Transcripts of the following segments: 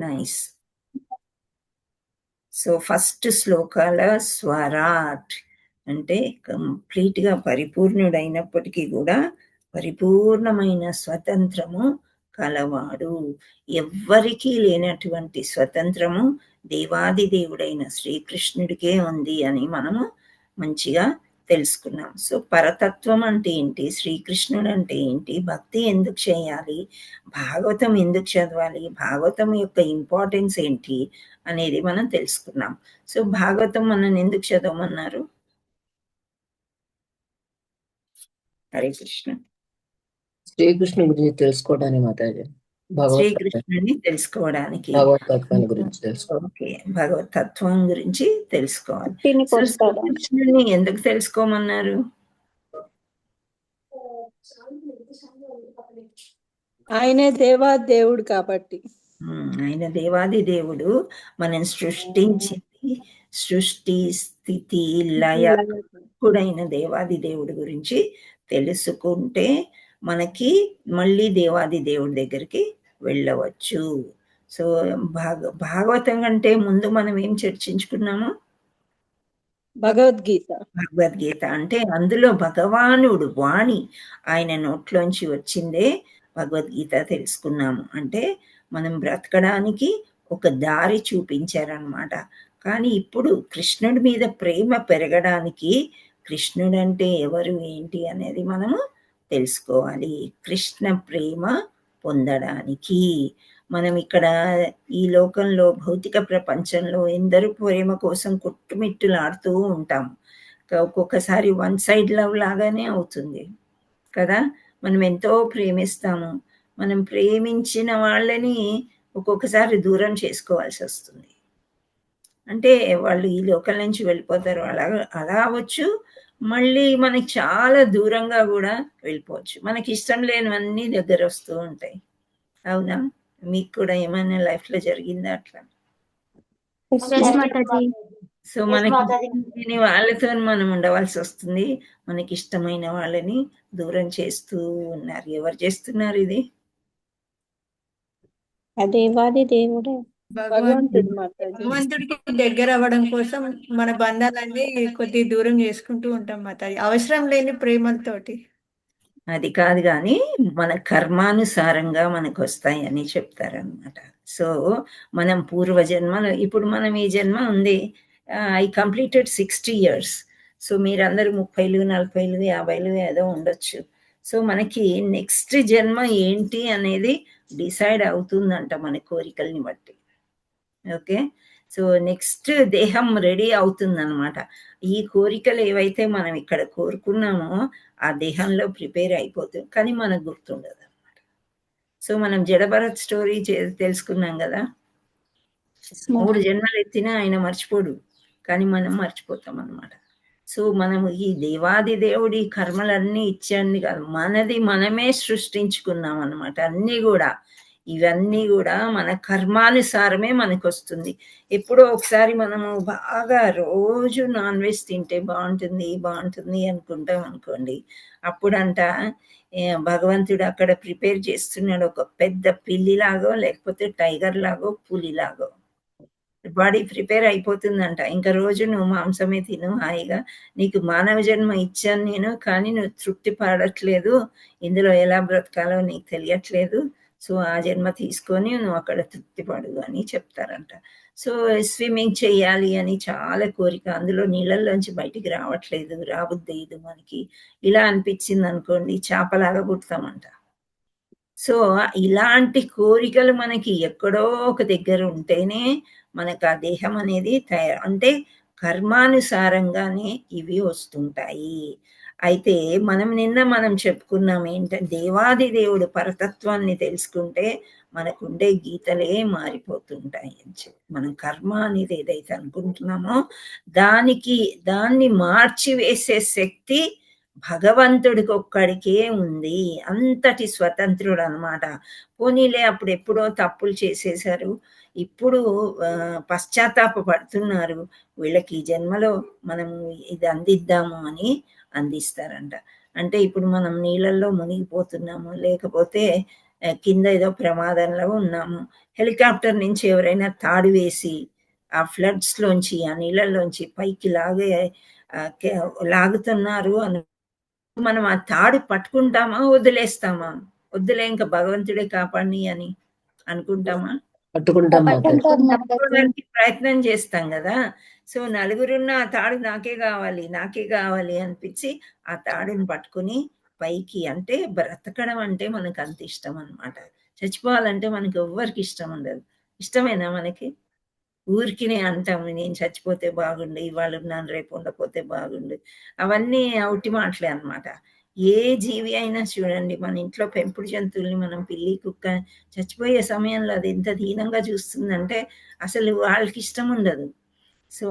Nice. So first శ్లోకాల స్వరాట్ అంటే కంప్లీట్‌గా పరిపూర్ణుడైనప్పటికీ గూడా పరిపూర్ణమైన స్వతంత్రము కలవాడు. ఎవ్వరికీ లేనటువంటి స్వతంత్రము దేవాది దేవుడైన శ్రీకృష్ణుడికే ఉంది అని మనము మంచిగా తెలుసుకున్నాం. సో పరతత్వం అంటే ఏంటి? శ్రీకృష్ణుడు అంటే ఏంటి? భక్తి ఎందుకు చేయాలి? భాగవతం ఎందుకు చదవాలి? భాగవతం యొక్క ఇంపార్టెన్స్ ఏంటి? అనేది మనం తెలుసుకున్నాం. సో భాగవతం మనల్ని ఎందుకు చదవమన్నారు? హరే కృష్ణ. శ్రీకృష్ణుని గురించి తెలుసుకోవడానికి మాతాజీ. శ్రీకృష్ణుని తెలుసుకోవడానికి, భగవతత్వాన్ని గురించి తెలుసుకోవాలి. ఓకే, భగవతత్వం గురించి తెలుసుకోవాలి. దీనికి సో వస్తాడా? శ్రీకృష్ణుని ఎందుకు తెలుసుకోమన్నారు? ఆయనే దేవాదేవుడు కాబట్టి. ఆయన దేవాది దేవుడు మనని సృష్టించింది. సృష్టి స్థితి లయ కూడైన దేవాది దేవుడి గురించి తెలుసుకుంటే మనకి మళ్ళీ దేవాది దేవుడి దగ్గరికి వెళ్ళవచ్చు. సో భాగవతం కంటే ముందు మనం ఏం చర్చించుకున్నాము? భగవద్గీత. భగవద్గీత అంటే అందులో భగవానుడు వాణి ఆయన నోట్లోంచి వచ్చిందే భగవద్గీత తెలుసుకున్నాము. అంటే మనం బ్రతకడానికి ఒక దారి చూపించారనమాట. కానీ ఇప్పుడు కృష్ణుడి మీద ప్రేమ పెరగడానికి కృష్ణుడు అంటే ఎవరు ఏంటి అనేది మనము తెలుసుకోవాలి. కృష్ణ ప్రేమ పొందడానికి మనం ఇక్కడ ఈ లోకంలో భౌతిక ప్రపంచంలో ఎందరూ ప్రేమ కోసం కొట్టుమిట్టులాడుతూ ఉంటాం. ఒక్కొక్కసారి వన్ సైడ్ లవ్ లాగానే అవుతుంది కదా. మనం ఎంతో ప్రేమిస్తాము. మనం ప్రేమించిన వాళ్ళని ఒక్కొక్కసారి దూరం చేసుకోవాల్సి వస్తుంది. అంటే వాళ్ళు ఈ లోకం నుంచి వెళ్ళిపోతారు. అలా అవ్వచ్చు. మళ్ళీ మనకి చాలా దూరంగా కూడా వెళ్ళిపోవచ్చు. మనకి ఇష్టం లేనివన్నీ దగ్గర వస్తూ ఉంటాయి. అవునా? మీకు కూడా ఏమైనా లైఫ్ లో జరిగిందా అట్లా? సో మనకి వాళ్ళతో మనం ఉండవలసి వస్తుంది. మనకి ఇష్టమైన వాళ్ళని దూరం చేస్తూ ఉన్నారు. ఎవరు చేస్తున్నారు ఇది? దేవాది దేవుడే, భగవంతుడికి దగ్గర అవ్వడం కోసం మన బంధాలన్నీ కొద్ది దూరం చేసుకుంటూ ఉంటాం మాతాజీ, అవసరం లేని ప్రేమలతోటి. అది కాదు కానీ మన కర్మానుసారంగా మనకు వస్తాయని చెప్తారనమాట. సో మనం పూర్వజన్మలో ఇప్పుడు మనం ఈ జన్మ ఉంది, ఐ కంప్లీటెడ్ 60 years. సో మీరందరూ 30, 40, 50 ఏదో ఉండొచ్చు. సో మనకి నెక్స్ట్ జన్మ ఏంటి అనేది డిసైడ్ అవుతుందంట మన కోరికల్ని బట్టి. ఓకే, సో నెక్స్ట్ దేహం రెడీ అవుతుందన్నమాట. ఈ కోరికలు ఏవైతే మనం ఇక్కడ కోరుకున్నామో ఆ దేహంలో ప్రిపేర్ అయిపోతుంది, కానీ మనకు గుర్తుండదు అనమాట. సో మనం జడభరత్ స్టోరీ తెలుసుకున్నాం కదా. 3 జన్మలు ఎత్తినా ఆయన మర్చిపోడు, కానీ మనం మర్చిపోతాం అనమాట. సో మనము ఈ దేవాది దేవుడి కర్మలన్నీ ఇచ్చాన్ని కాదు, మనది మనమే సృష్టించుకున్నాం అనమాట. అన్నీ కూడా ఇవన్నీ కూడా మన కర్మానుసారమే మనకు వస్తుంది. ఎప్పుడో ఒకసారి మనము బాగా రోజు నాన్ వెజ్ తింటే బాగుంటుంది అనుకుంటాం అనుకోండి. అప్పుడంట భగవంతుడు అక్కడ ప్రిపేర్ చేస్తున్నాడు ఒక పెద్ద పిల్లిలాగో లేకపోతే టైగర్ లాగో పులిలాగో. బాడీ ప్రిపేర్ అయిపోతుందంట. ఇంకా రోజు నువ్వు మాంసమే తిను హాయిగా, నీకు మానవ జన్మ ఇచ్చాను నేను, కానీ నువ్వు తృప్తి పడట్లేదు, ఇందులో ఎలా బ్రతకాలో నీకు తెలియట్లేదు. సో ఆ జన్మ తీసుకొని నువ్వు అక్కడ తృప్తి పడు అని చెప్తారంట. సో స్విమ్మింగ్ చేయాలి అని చాలా కోరిక, అందులో నీళ్ళల్లోంచి బయటికి రాబుద్దేదు మనకి. ఇలా అనిపించింది అనుకోండి, చేపలాగా పుడతామంట. సో ఇలాంటి కోరికలు మనకి ఎక్కడో ఒక దగ్గర ఉంటేనే మనకు ఆ దేహం అనేది అంటే కర్మానుసారంగానే ఇవి వస్తుంటాయి. అయితే మనం చెప్పుకున్నాం ఏంటంటే దేవాది దేవుడు పరతత్వాన్ని తెలుసుకుంటే మనకుండే గీతలే మారిపోతుంటాయి అని చెప్పి. మనం కర్మ అనేది ఏదైతే అనుకుంటున్నామో దాన్ని మార్చి వేసే శక్తి భగవంతుడికి ఒక్కడికే ఉంది. అంతటి స్వతంత్రుడు అనమాట. పోనీలే అప్పుడు ఎప్పుడో తప్పులు చేసేశారు, ఇప్పుడు పశ్చాత్తాప పడుతున్నారు, వీళ్ళకి ఈ జన్మలో మనము ఇది అందిద్దాము అని అందిస్తారంట. అంటే ఇప్పుడు మనం నీళ్ళల్లో మునిగిపోతున్నాము, లేకపోతే కింద ఏదో ప్రమాదంలో ఉన్నాము, హెలికాప్టర్ నుంచి ఎవరైనా తాడు వేసి ఆ ఫ్లడ్స్లోంచి ఆ నీళ్ళలోంచి పైకి లాగుతున్నారు అని మనం ఆ తాడు పట్టుకుంటామా, వదిలేస్తామా? వద్దులే ఇంకా భగవంతుడే కాపాడిని అని అనుకుంటామా? పట్టుకుంటాం మాతాజీ. పట్టుకోవడానికి ప్రయత్నం చేస్తాం కదా. సో నలుగురున్న ఆ తాడు నాకే కావాలి అనిపించి ఆ తాడుని పట్టుకుని పైకి, అంటే బ్రతకడం అంటే మనకు అంత ఇష్టం అనమాట. చచ్చిపోవాలంటే మనకి ఎవ్వరికి ఇష్టం ఉండదు. ఇష్టమేనా మనకి? ఊరికినే అంటాము నేను చచ్చిపోతే బాగుండు, ఇవాళ ఉన్నాను రేపు ఉండకపోతే బాగుండు. అవన్నీ ఉట్టి మాటలే అనమాట. ఏ జీవి అయినా చూడండి, మన ఇంట్లో పెంపుడు జంతువుల్ని మనం పిల్లి కుక్క చచ్చిపోయే సమయంలో అది ఎంత దీనంగా చూస్తుందంటే అసలు వాళ్ళకి ఇష్టం ఉండదు. సో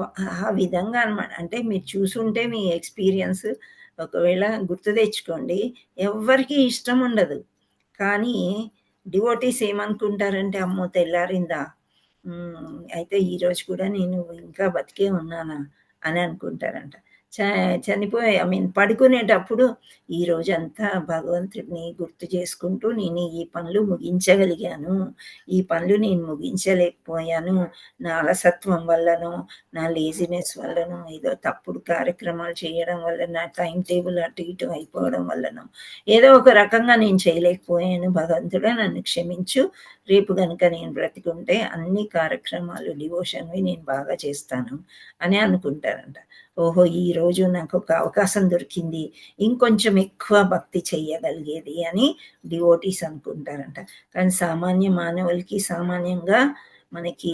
ఆ విధంగా అనమాట. అంటే మీరు చూసుంటే మీ ఎక్స్పీరియన్స్ ఒకవేళ గుర్తు తెచ్చుకోండి. ఎవ్వరికీ ఇష్టం ఉండదు. కానీ డివోటీస్ ఏమనుకుంటారంటే అమ్మో తెల్లారిందా, అయితే ఈరోజు కూడా నేను ఇంకా బతికే ఉన్నానా అని అనుకుంటారంట. చనిపోయి పడుకునేటప్పుడు ఈ రోజంతా భగవంతుడిని గుర్తు చేసుకుంటూ నేను ఈ పనులు ముగించగలిగాను, ఈ పనులు నేను ముగించలేకపోయాను, నా అలసత్వం వల్లనో నా లేజినెస్ వల్లనో ఏదో తప్పుడు కార్యక్రమాలు చేయడం వల్ల నా టైం టేబుల్ అటు ఇటు అయిపోవడం వల్లనో ఏదో ఒక రకంగా నేను చేయలేకపోయాను, భగవంతుడా నన్ను క్షమించు, రేపు గనుక నేను బ్రతికుంటే అన్ని కార్యక్రమాలు డివోషన్వి నేను బాగా చేస్తాను అని అనుకుంటారంట. ఓహో ఈ రోజు నాకు ఒక అవకాశం దొరికింది ఇంకొంచెం ఎక్కువ భక్తి చెయ్యగలిగేది అని డివోటీస్ అనుకుంటారంట. కానీ సామాన్య మానవులకి సామాన్యంగా మనకి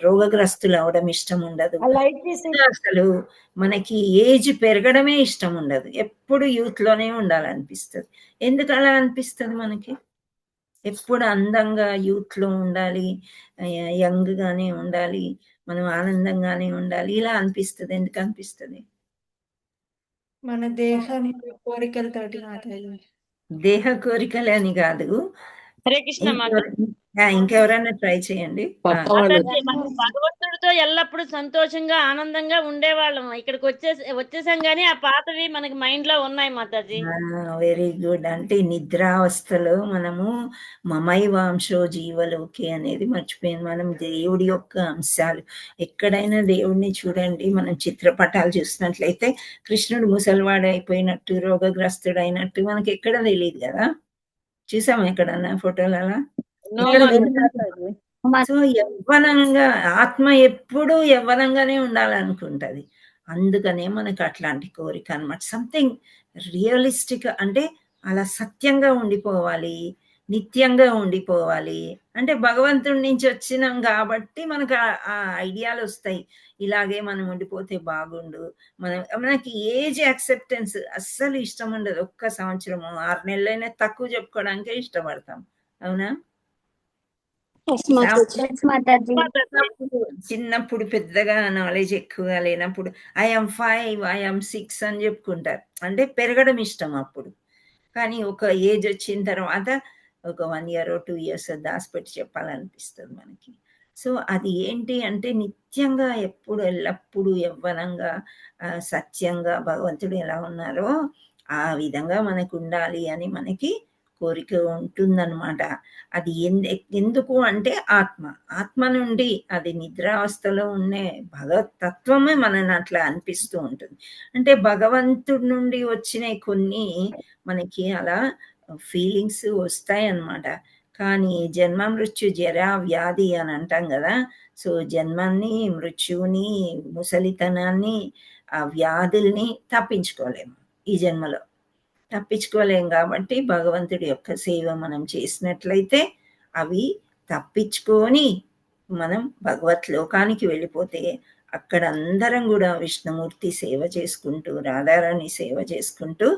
రోగగ్రస్తులు అవడం ఇష్టం ఉండదు. అసలు మనకి ఏజ్ పెరగడమే ఇష్టం ఉండదు. ఎప్పుడు యూత్ లోనే ఉండాలనిపిస్తుంది. ఎందుకు అలా అనిపిస్తుంది మనకి? ఎప్పుడు అందంగా యూత్ లో ఉండాలి, యంగ్ గానే ఉండాలి, మనం ఆనందంగానే ఉండాలి, ఇలా అనిపిస్తుంది. ఎందుకు అనిపిస్తుంది? మన దేహం కోరికలతోటి మాతాజీ. దేహ కోరికలే అని కాదు. హరే కృష్ణ మాతాజీ. ఇంకెవరైనా ట్రై చేయండి. పక్క వాళ్ళు మాతాజీ, మనం భగవంతుడితో ఎల్లప్పుడూ సంతోషంగా ఆనందంగా ఉండేవాళ్ళం. ఇక్కడికి వచ్చేసాం గానీ ఆ పాతవి మనకి మైండ్ లో ఉన్నాయి మాతాజీ. Very good. అంటే నిద్రావస్థలో మనము మమైవాంశో జీవలోకి అనేది మర్చిపోయింది. మనం దేవుడి యొక్క అంశాలు. ఎక్కడైనా దేవుడిని చూడండి, మనం చిత్రపటాలు చూసినట్లయితే కృష్ణుడు ముసలివాడు అయిపోయినట్టు, రోగగ్రస్తుడు అయినట్టు మనకి ఎక్కడ తెలియదు కదా. చూసాం ఎక్కడన్నా ఫోటోలు అలా? సో యవ్వనంగా ఆత్మ ఎప్పుడు యవ్వనంగానే ఉండాలనుకుంటది. అందుకనే మనకు అట్లాంటి కోరిక అనమాట. సంథింగ్ రియలిస్టిక్, అంటే అలా సత్యంగా ఉండిపోవాలి, నిత్యంగా ఉండిపోవాలి. అంటే భగవంతుడి నుంచి వచ్చినాం కాబట్టి మనకు ఆ ఐడియాలు వస్తాయి. ఇలాగే మనం ఉండిపోతే బాగుండు. మనకి ఏజ్ యాక్సెప్టెన్స్ అస్సలు ఇష్టం ఉండదు. ఒక్క సంవత్సరము 6 నెలలైనా తక్కువ చెప్పుకోవడానికే ఇష్టపడతాం. అవునా? చిన్నప్పుడు పెద్దగా నాలెడ్జ్ ఎక్కువగా లేనప్పుడు ఐఎమ్ 5, ఐఎమ్ 6 అని చెప్పుకుంటారు. అంటే పెరగడం ఇష్టం అప్పుడు. కానీ ఒక ఏజ్ వచ్చిన తర్వాత ఒక 1 year 2 years దాచిపెట్టి చెప్పాలనిపిస్తుంది మనకి. సో అది ఏంటి అంటే నిత్యంగా ఎప్పుడు ఎల్లప్పుడూ యవ్వనంగా సత్యంగా భగవంతుడు ఎలా ఉన్నారో ఆ విధంగా మనకు ఉండాలి అని మనకి కోరిక ఉంటుందన్నమాట. అది ఎందుకు అంటే ఆత్మ నుండి అది నిద్రావస్థలో ఉండే భగవతత్వమే మనని అట్లా అనిపిస్తూ ఉంటుంది. అంటే భగవంతుడి నుండి వచ్చిన కొన్ని మనకి అలా ఫీలింగ్స్ వస్తాయి అన్నమాట. కానీ జన్మ మృత్యు జరా వ్యాధి అని అంటాం కదా. సో జన్మాన్ని, మృత్యువుని, ముసలితనాన్ని, ఆ వ్యాధుల్ని తప్పించుకోలేము ఈ జన్మలో. తప్పించుకోలేం కాబట్టి భగవంతుడి యొక్క సేవ మనం చేసినట్లయితే అవి తప్పించుకొని మనం భగవత్ లోకానికి వెళ్ళిపోతే అక్కడ అందరం కూడా విష్ణుమూర్తి సేవ చేసుకుంటూ, రాధారాణి సేవ చేసుకుంటూ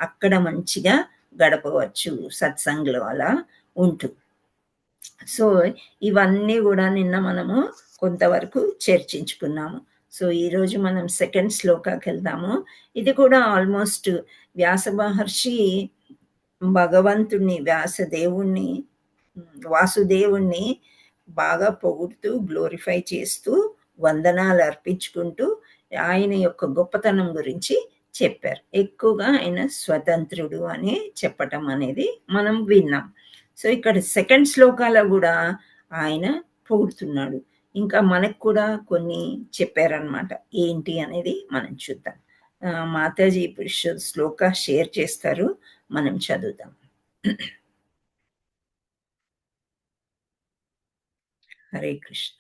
అక్కడ మంచిగా గడపవచ్చు సత్సంగ్లో అలా ఉంటూ. సో ఇవన్నీ కూడా నిన్న మనము కొంతవరకు చర్చించుకున్నాము. సో ఈరోజు మనం సెకండ్ శ్లోకాకి వెళ్దాము. ఇది కూడా ఆల్మోస్ట్ వ్యాస మహర్షి భగవంతుణ్ణి, వ్యాసదేవుణ్ణి, వాసుదేవుణ్ణి బాగా పొగుడుతూ, గ్లోరిఫై చేస్తూ, వందనాలు అర్పించుకుంటూ ఆయన యొక్క గొప్పతనం గురించి చెప్పారు. ఎక్కువగా ఆయన స్వతంత్రుడు అని చెప్పటం అనేది మనం విన్నాం. సో ఇక్కడ సెకండ్ శ్లోకాలో కూడా ఆయన పొగుడుతున్నాడు. ఇంకా మనకు కూడా కొన్ని చెప్పారనమాట. ఏంటి అనేది మనం చూద్దాం. మాతాజీ ఇప్పుడు శ్లోక షేర్ చేస్తారు, మనం చదువుదాం. హరే కృష్ణ.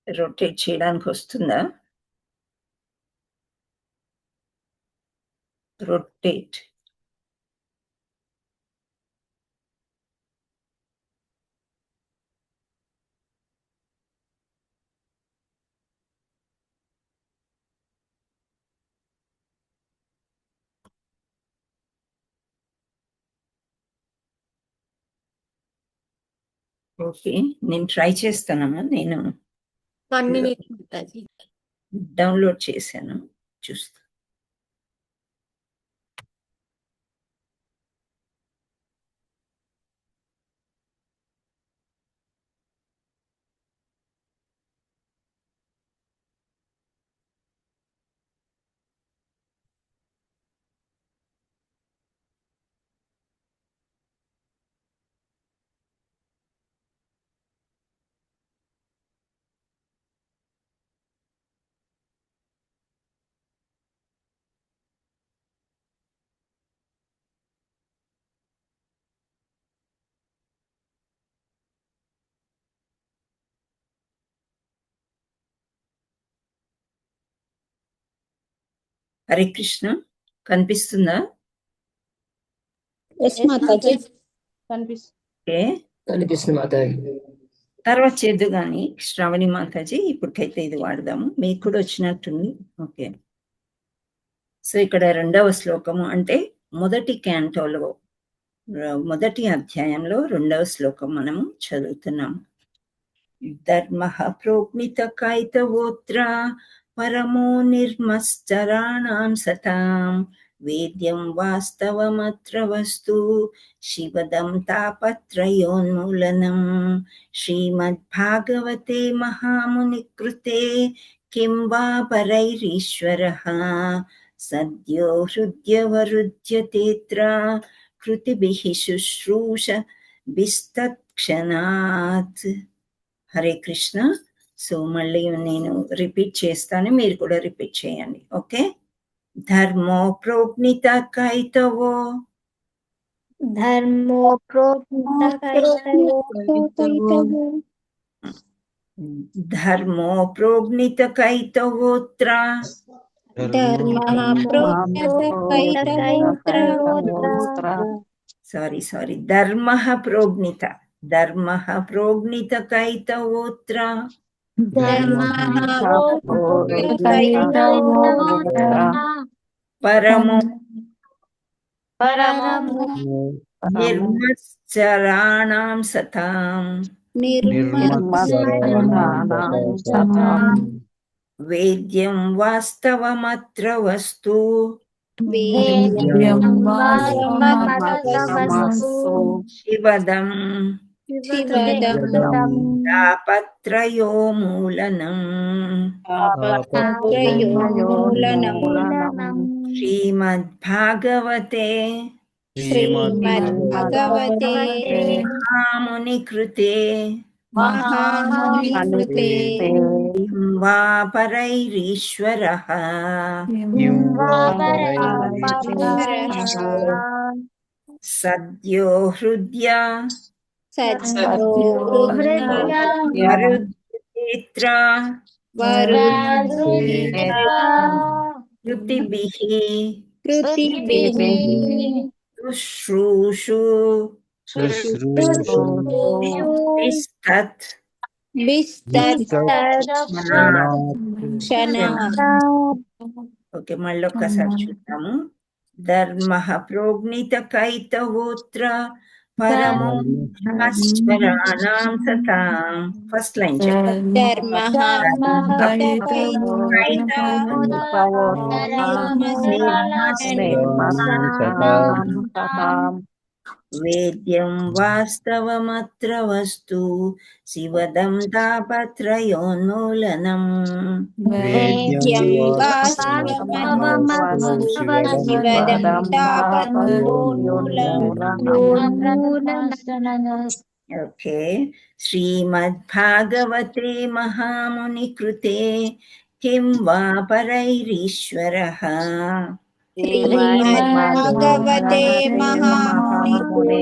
రొటేట్ చేయడానికి వస్తుందా? రొటేట్. ఓకే, నేను ట్రై చేస్తానమ్మా. నేను 1 minute మాతాజీ. డౌన్లోడ్ చేశాను, చూస్తా. హరే కృష్ణ, కనిపిస్తుందా? ఎస్ మాతాజీ. ఓకే, కనిపిస్తుంది మాతాజీ. తర్వాత చేద్దు కానీ శ్రావణి మాతాజీ, ఇప్పటికైతే ఇది వాడదాము. మీకు కూడా వచ్చినట్టుంది. ఓకే, సో ఇక్కడ 2వ శ్లోకము అంటే మొదటి క్యాంటోలో మొదటి అధ్యాయంలో 2వ శ్లోకం మనము చదువుతున్నాము. ధర్మః ప్రోక్మిత కైతవోత్ర పరమో నిర్మశ్చరాణాం సతాం వేద్యం వాస్తవమత్ర వస్తు శివదం తాపత్రయోన్మూలనం శ్రీమద్భాగవతే మహాముని కృతే కిం వా పరైరీశ్వరః సద్యో హృద్యవరుధ్యతేత్ర కృతిభిః శుశ్రూష బిస్తత్క్షణాత్. హరే కృష్ణ. సో మళ్ళీ నేను రిపీట్ చేస్తాను, మీరు కూడా రిపీట్ చేయండి. ఓకే. ధర్మో ప్రోజ్ఞిత కైతవో ధర్మో ప్రోజ్ఞిత కైతవో ధర్మో ప్రోజ్ఞిత కైతవోత్ర ధర్మః ప్రోక్త కైతవోత్ర. సారీ ధర్మః ప్రోజ్ఞిత కైతవోత్ర పరమో నిర్మశ్చరాణాం సతాం వేద్యం వాస్తవమత్ర వస్తు శివదం తాపత్రయోమూలనం శ్రీమద్భాగవతే మహామునికృతే వా పరైరీశ్వరః సద్యో హృద్య వరుధ్యేత్ర కృతిభిః శుశ్రూషు బిస్తత్ ఓకే, మళ్ళీ ఒక్కసారి చూద్దాము. ధర్మః ప్రోజ్ఞిత కైతవోత్ర పరమో ధర్మశ్చరాణాం సతాం. ఫస్ట్ లైన్ చెప్పండి. ధర్మః వేద్యం వాస్తవమత్ర వస్తు శివదం తాపత్రయోన్మూలనం. వేద్యం వాస్తవమస్తు శివదం తాపత్రయోన్మూలనం. ఓకే. శ్రీమద్భాగవతే మహాముని కృతే కిం వా పరైరీశ్వరః. శ్రీమద్భాగవతే మహాముని కృతే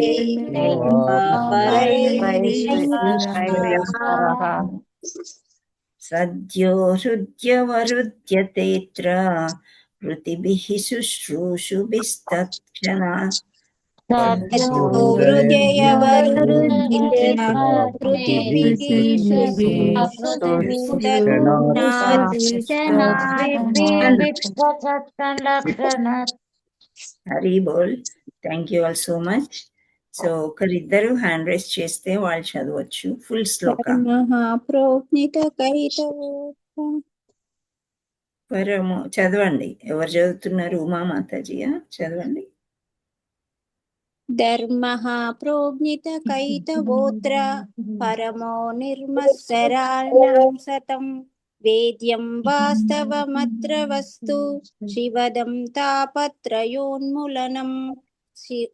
సద్యో హృద్యవరుధ్యతేత్ర కృతిభిః శుశ్రూషుభిస్తత్క్షణాత్. హరి బోల్. Thank you all so much. So ఒకరిద్దరు హ్యాండ్ రైస్ చేస్తే వాళ్ళు చదవచ్చు ఫుల్ శ్లోక. పరము చదవండి. ఎవరు చదువుతున్నారు? ఉమా మాతాజీయా? చదవండి. ధర్మః ప్రోజ్ఞిత కైతవోత్ర పరమో నిర్మత్సరాణం సతం వేద్యం వాస్తవమత్ర వస్తు శివదం తాపత్రయోన్మూలనం.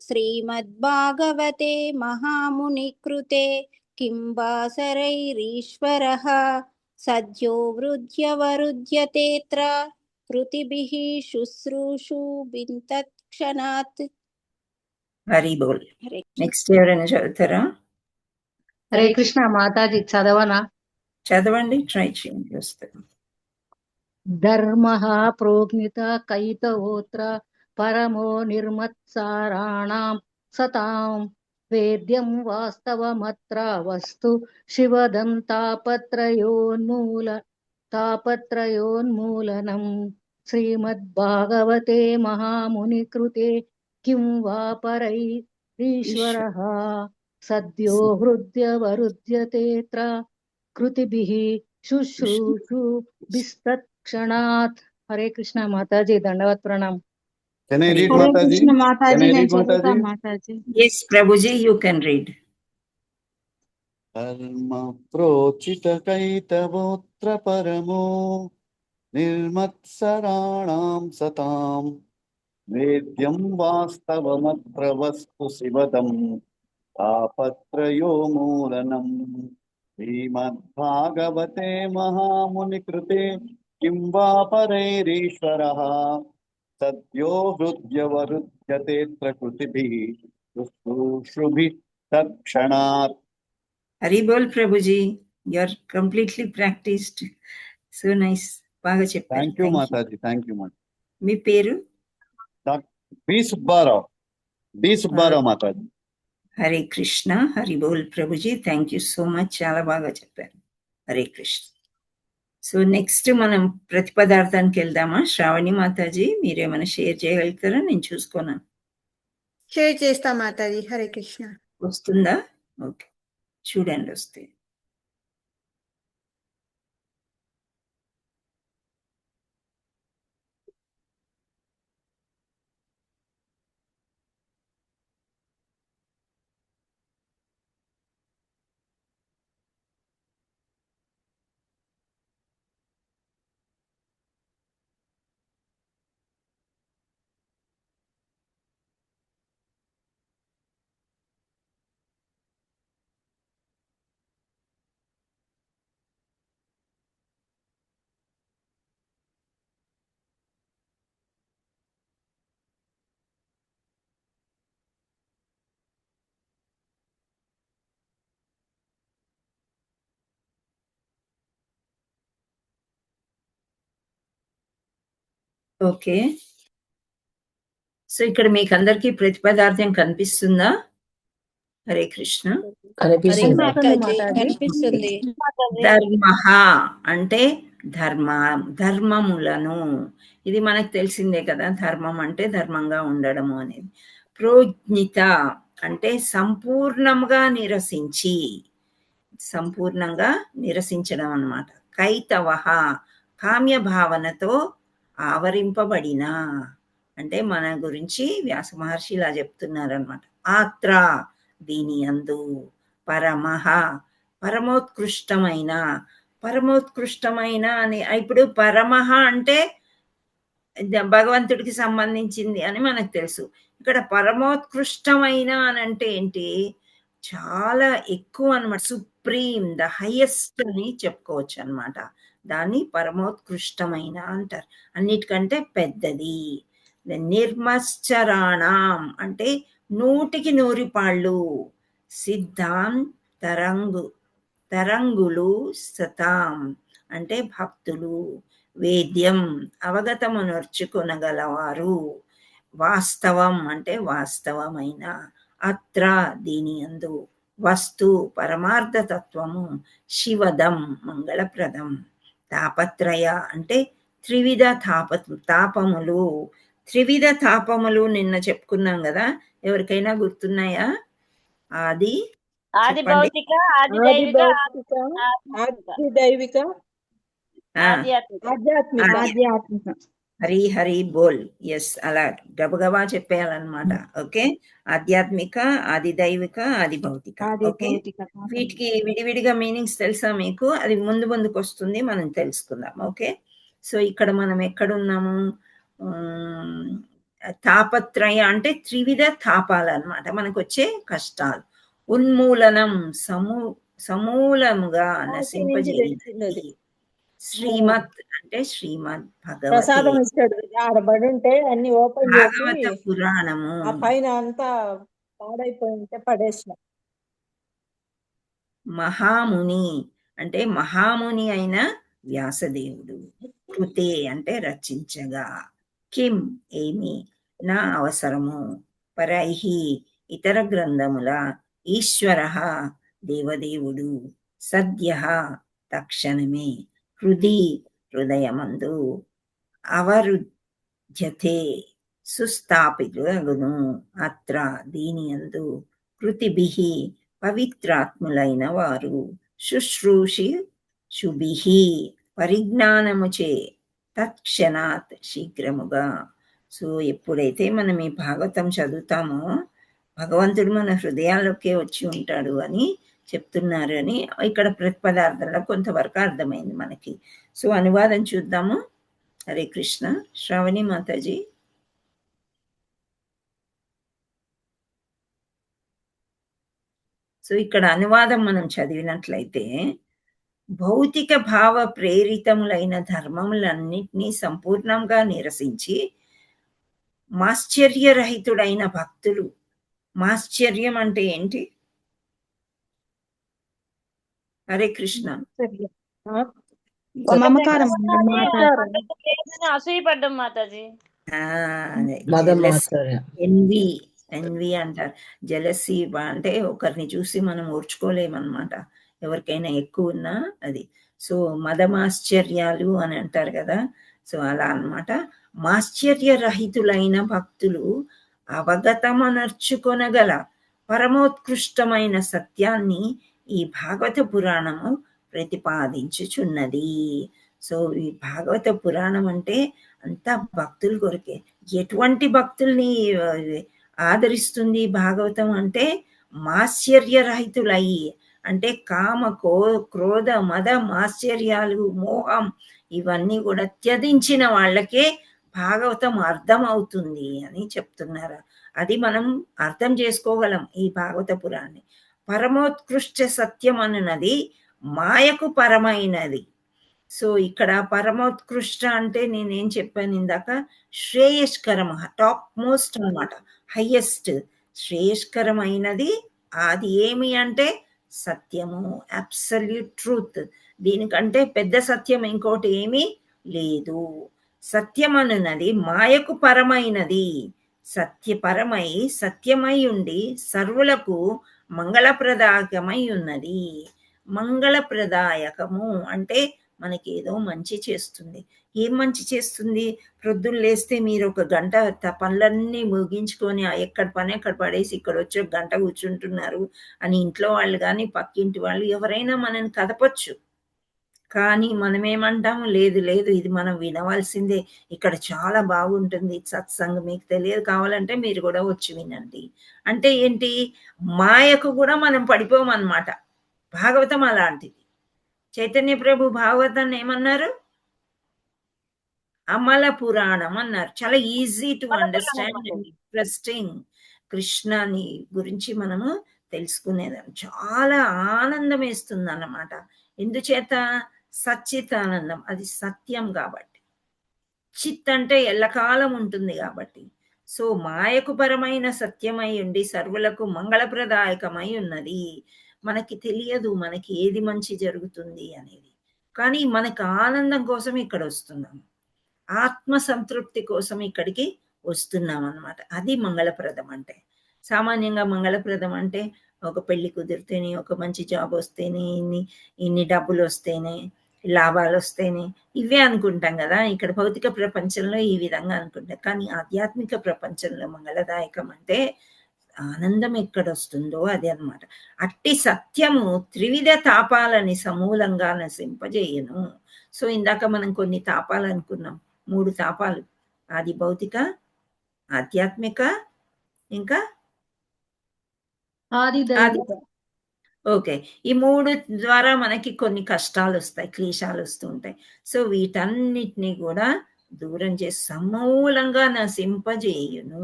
శ్రీమద్భాగవతే మహాముని కృతే కిం వా సరైరీశ్వరః సద్యో వృద్ధ్యవరుధ్యతేత్ర కృతిభిః శుశ్రూషుభిస్తత్క్షణాత్. హరి బోల్. నెక్స్ట్ ఎవరైనా చదువుతారా? హరే కృష్ణ మాతాజీ చదవనా? చదవండి, ట్రై చేయండి వస్తుంది. ధర్మః ప్రోజ్ఞిత కైతవోత్ర పరమో నిర్మత్సారాణాం సతాం వేద్యం వాస్తవమత్ర వస్తు శివదం తాపత్రయోన్మూలనం. శ్రీమద్భాగవతే మహాముని కృతే కిం వా పరైరీశ్వరః సద్యో హృద్యవరుధ్యతేత్ర కృతిభిః శుశ్రూషుభిస్తత్క్షణాత్. Hare Krishna Mataji, దండవత్ Pranam. Can I read Mataji? Can I read Mataji? Yes, Prabhuji, you can read. Dharma prochita kaitavotra paramo nirmatsaranam satam vedyam vastavamatra vastu sivadam tapatrayo moolanam. Srimad-bhagavate mahamuni-krute kim va parairishwarah సద్యో హృద్యవరుధ్యతే ప్రకృతిభిః శుశ్రూషుభిః తత్క్షణాత్. Hari బోల్ ప్రభుజీ, you are completely practised. So nice, బాగా చెప్పారు. Thank you మాతాజీ, thank you మాతాజీ. మీ పేరు? B Subbarao మాతాజీ. హరే కృష్ణ. హరి బోల్ ప్రభుజీ, థ్యాంక్ యూ సో మచ్, చాలా బాగా చెప్పారు. హరే కృష్ణ. సో నెక్స్ట్ మనం ప్రతిపదార్థానికి వెళ్దామా? శ్రావణి మాతాజీ, మీరేమైనా షేర్ చేయగలుగుతారా? నేను చూసుకున్నాను. షేర్ చేస్తా మాతాజీ. హరే కృష్ణ. వస్తుందా? ఓకే, చూడండి వస్తే. ఓకే, సో ఇక్కడ మీకు అందరికీ ప్రతిపదార్థం కనిపిస్తుందా? హరే కృష్ణ. కనిపిస్తుంది. ధర్మః అంటే ధర్మములను, ఇది మనకు తెలిసిందే కదా, ధర్మం అంటే ధర్మంగా ఉండడము అనేది. ప్రోజ్ఞిత అంటే సంపూర్ణంగా నిరసించడం అన్నమాట. కైతవః కామ్య భావనతో ఆవరింపబడిన, అంటే మన గురించి వ్యాస మహర్షి ఇలా చెప్తున్నారనమాట. ఆత్ర దీని యందు పరమః పరమోత్కృష్టమైన అని, ఇప్పుడు పరమః అంటే భగవంతుడికి సంబంధించింది అని మనకు తెలుసు. ఇక్కడ పరమోత్కృష్టమైన అని అంటే ఏంటి, చాలా ఎక్కువ అన్నమాట. సుప్రీం, ద హైయెస్ట్ అని చెప్పుకోవచ్చు అన్నమాట. దాన్ని పరమోత్కృష్టమైన అంటారు. అన్నిటికంటే పెద్దది. నిర్మశ్చరాణం అంటే 100కి 100 పాళ్ళు. సిద్ధాం తరంగులు సతాం అంటే భక్తులు. వేద్యం అవగతము నర్చుకొనగలవారు. వాస్తవం అంటే వాస్తవమైన. అత్ర దీని యందు వస్తు పరమార్థ తత్వము. శివదం మంగళప్రదం. తాపత్రయ అంటే త్రివిధ తాపములు. త్రివిధ తాపములు నిన్న చెప్పుకున్నాం కదా, ఎవరికైనా గుర్తున్నాయా? ఆది భౌతిక, ఆది దైవిక, దైవిక, ఆధ్యాత్మిక. హరి బోల్. ఎస్, అలా గబగబా చెప్పేయాలన్నమాట. ఓకే, ఆధ్యాత్మిక, ఆది దైవిక, ఆది భౌతిక. ఓకే, వీటికి విడివిడిగా మీనింగ్స్ తెలుసా మీకు? అది ముందుకు వస్తుంది, మనం తెలుసుకుందాం. ఓకే, సో ఇక్కడ మనం ఎక్కడున్నాము? తాపత్రయ అంటే త్రివిధ తాపాలు అన్నమాట, మనకు వచ్చే కష్టాలు. ఉన్మూలనం సమూలముగా నశింపజేయాలి. శ్రీమత్ అంటే శ్రీమద్ భాగవత పురాణము. పైన అంతా పాడైపోయింటే పడేసిన. మహాముని అంటే మహాముని అయిన వ్యాసదేవుడు. కృతే అంటే రచించగా. కిం ఏమి, నా అవసరము. పరైహి ఇతర గ్రంథముల. ఈశ్వర దేవదేవుడు. సద్య తక్షణమే. హృదయమందు. అవరుధ్యతే సుస్థాపితులగును. అత్ర దీని యందు కృతిభిః పవిత్రాత్ములైన వారు. శుశ్రూషిషుభిః పరిజ్ఞానముచే తత్క్షణాత్ శీఘ్రముగా. సో ఎప్పుడైతే మనం ఈ భాగవతం చదువుతామో భగవంతుడు మన హృదయాల్లోకే వచ్చి ఉంటాడు అని చెప్తున్నారు అని ఇక్కడ ప్రతిపదార్థంలో కొంతవరకు అర్థమైంది మనకి. సో అనువాదం చూద్దాము. హరే కృష్ణ. శ్రావణి మాతాజీ. సో ఇక్కడ అనువాదం మనం చదివినట్లయితే, భౌతిక భావ ప్రేరితములైన ధర్మములన్నిటినీ సంపూర్ణంగా నిరసించి మాశ్చర్యరహితుడైన భక్తులు. మాశ్చర్యం అంటే ఏంటి? హరే కృష్ణ. అసూయపడ్డం మాతాజీ. ఎన్వి అంటారు. జెలసీ అంటే ఒకరిని చూసి మనం ఓర్చుకోలేమన్నమాట, ఎవరికైనా ఎక్కువ ఉన్నా అది. సో మదమాశ్చర్యాలు అని అంటారు కదా, సో అలా అన్నమాట. మాశ్చర్యరహితులైన భక్తులు అవగతమనర్చుకొనగల పరమోత్కృష్టమైన సత్యాన్ని ఈ భాగవత పురాణము ప్రతిపాదించుచున్నది. సో ఈ భాగవత పురాణం అంటే అంతా భక్తుల కొరకే. ఎటువంటి భక్తుల్ని ఆదరిస్తుంది భాగవతం అంటే? మాశ్చర్యరహితులయ్యి అంటే కామ క్రోధ మద మాశ్చర్యాలు మోహం ఇవన్నీ కూడా త్యజించిన వాళ్ళకే భాగవతం అర్థం అవుతుంది అని చెప్తున్నారు. అది మనం అర్థం చేసుకోగలం ఈ భాగవత పురాణాన్ని. పరమోత్కృష్ట సత్యం అన్నది మాయకు పరమైనది. సో ఇక్కడ పరమోత్కృష్ట అంటే నేనేం చెప్పాను ఇందాక, శ్రేయస్కరం, టాప్ మోస్ట్ అన్నమాట, హైయెస్ట్ శ్రేయస్కరమైనది. అది ఏమి అంటే సత్యము, అబ్సల్యూట్ ట్రూత్. దీనికంటే పెద్ద సత్యం ఇంకోటి ఏమీ లేదు. సత్యం అన్నది మాయకు పరమైనది. సత్యపరమై సత్యమై ఉండి సర్వులకు మంగళప్రదాయకమై ఉన్నది. మంగళప్రదాయకము అంటే మనకి ఏదో మంచి చేస్తుంది. ఏం మంచి చేస్తుంది? ప్రొద్దున లేస్తే మీరు ఒక గంట పనులన్నీ ముగించుకొని ఎక్కడ పని అక్కడ పడేసి ఇక్కడ వచ్చి ఒక గంట కూర్చుంటున్నారు అని ఇంట్లో వాళ్ళు కానీ పక్కింటి వాళ్ళు ఎవరైనా మనని కదపొచ్చు. కానీ మనమేమంటాము, లేదు లేదు ఇది మనం వినవలసిందే, ఇక్కడ చాలా బాగుంటుంది సత్సంగం, మీకు తెలియదు, కావాలంటే మీరు కూడా వచ్చి వినండి. అంటే ఏంటి? మాయకు కూడా మనం పడిపోమన్నమాట. భాగవతం అలాంటిది. చైతన్య ప్రభు భాగవతాన్ని ఏమన్నారు? అమల పురాణం అన్నారు. చాలా easy to understand and interesting. కృష్ణని గురించి మనము తెలుసుకునేదాన్ని చాలా ఆనందం వేస్తుంది అన్నమాట. ఎందుచేత? సచ్చితానందం, అది సత్యం కాబట్టి. చిత్ అంటే ఎల్లకాలం ఉంటుంది కాబట్టి. సో మాయకు పరమైన సత్యమై ఉండి సర్వులకు మంగళప్రదాయకమై ఉన్నది. మనకి తెలియదు మనకి ఏది మంచి జరుగుతుంది అనేది, కానీ మనకు ఆనందం కోసం ఇక్కడ వస్తున్నాం, ఆత్మ సంతృప్తి కోసం ఇక్కడికి వస్తున్నాం అన్నమాట. అది మంగళప్రదం అంటే. సామాన్యంగా మంగళప్రదం అంటే ఒక పెళ్లి కుదిరితేనే, ఒక మంచి జాబ్ వస్తేనే, ఇన్ని డబ్బులు వస్తేనే, లాభాలు వస్తేనే, ఇవే అనుకుంటాం కదా. ఇక్కడ భౌతిక ప్రపంచంలో ఈ విధంగా అనుకుంటాం. కానీ ఆధ్యాత్మిక ప్రపంచంలో మంగళదాయకం అంటే ఆనందం ఎక్కడ వస్తుందో అది అన్నమాట. అట్టి సత్యము త్రివిధ తాపాలని సమూలంగా నశింపజేయను. సో ఇందాక మనం కొన్ని తాపాలు అనుకున్నాం, 3 తాపాలు. అది భౌతిక, ఆధ్యాత్మిక, ఇంకా ఆది ఓకే. ఈ 3 ద్వారా మనకి కొన్ని కష్టాలు వస్తాయి, క్లేశాలు వస్తూ ఉంటాయి. సో వీటన్నిటిని కూడా దూరం చేసి సమూలంగా నశింపజేయును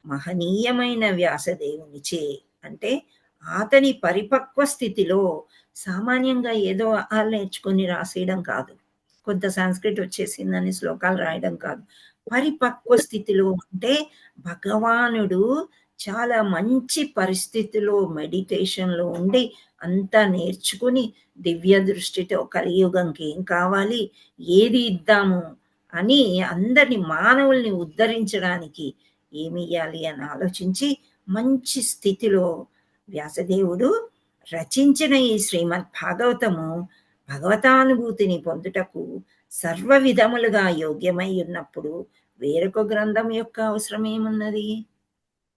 మహనీయమైన వ్యాసదేవునిచే. అంటే అతని పరిపక్వ స్థితిలో, సామాన్యంగా ఏదో నేర్చుకొని రాసేయడం కాదు, కొంత సంస్కృతి వచ్చేసిందని శ్లోకాలు రాయడం కాదు. పరిపక్వ స్థితిలో అంటే భగవానుడు చాలా మంచి పరిస్థితిలో మెడిటేషన్లో ఉండి అంతా నేర్చుకుని దివ్య దృష్టితో కలియుగంకి ఏం కావాలి, ఏది ఇద్దాము అని అందరిని మానవుల్ని ఉద్ధరించడానికి ఏమి ఇయ్యాలి అని ఆలోచించి మంచి స్థితిలో వ్యాసదేవుడు రచించిన ఈ శ్రీమద్ భాగవతము భగవతానుభూతిని పొందుటకు సర్వ విధములుగా యోగ్యమై ఉన్నప్పుడు వేరొక గ్రంథం యొక్క అవసరం ఏమున్నది?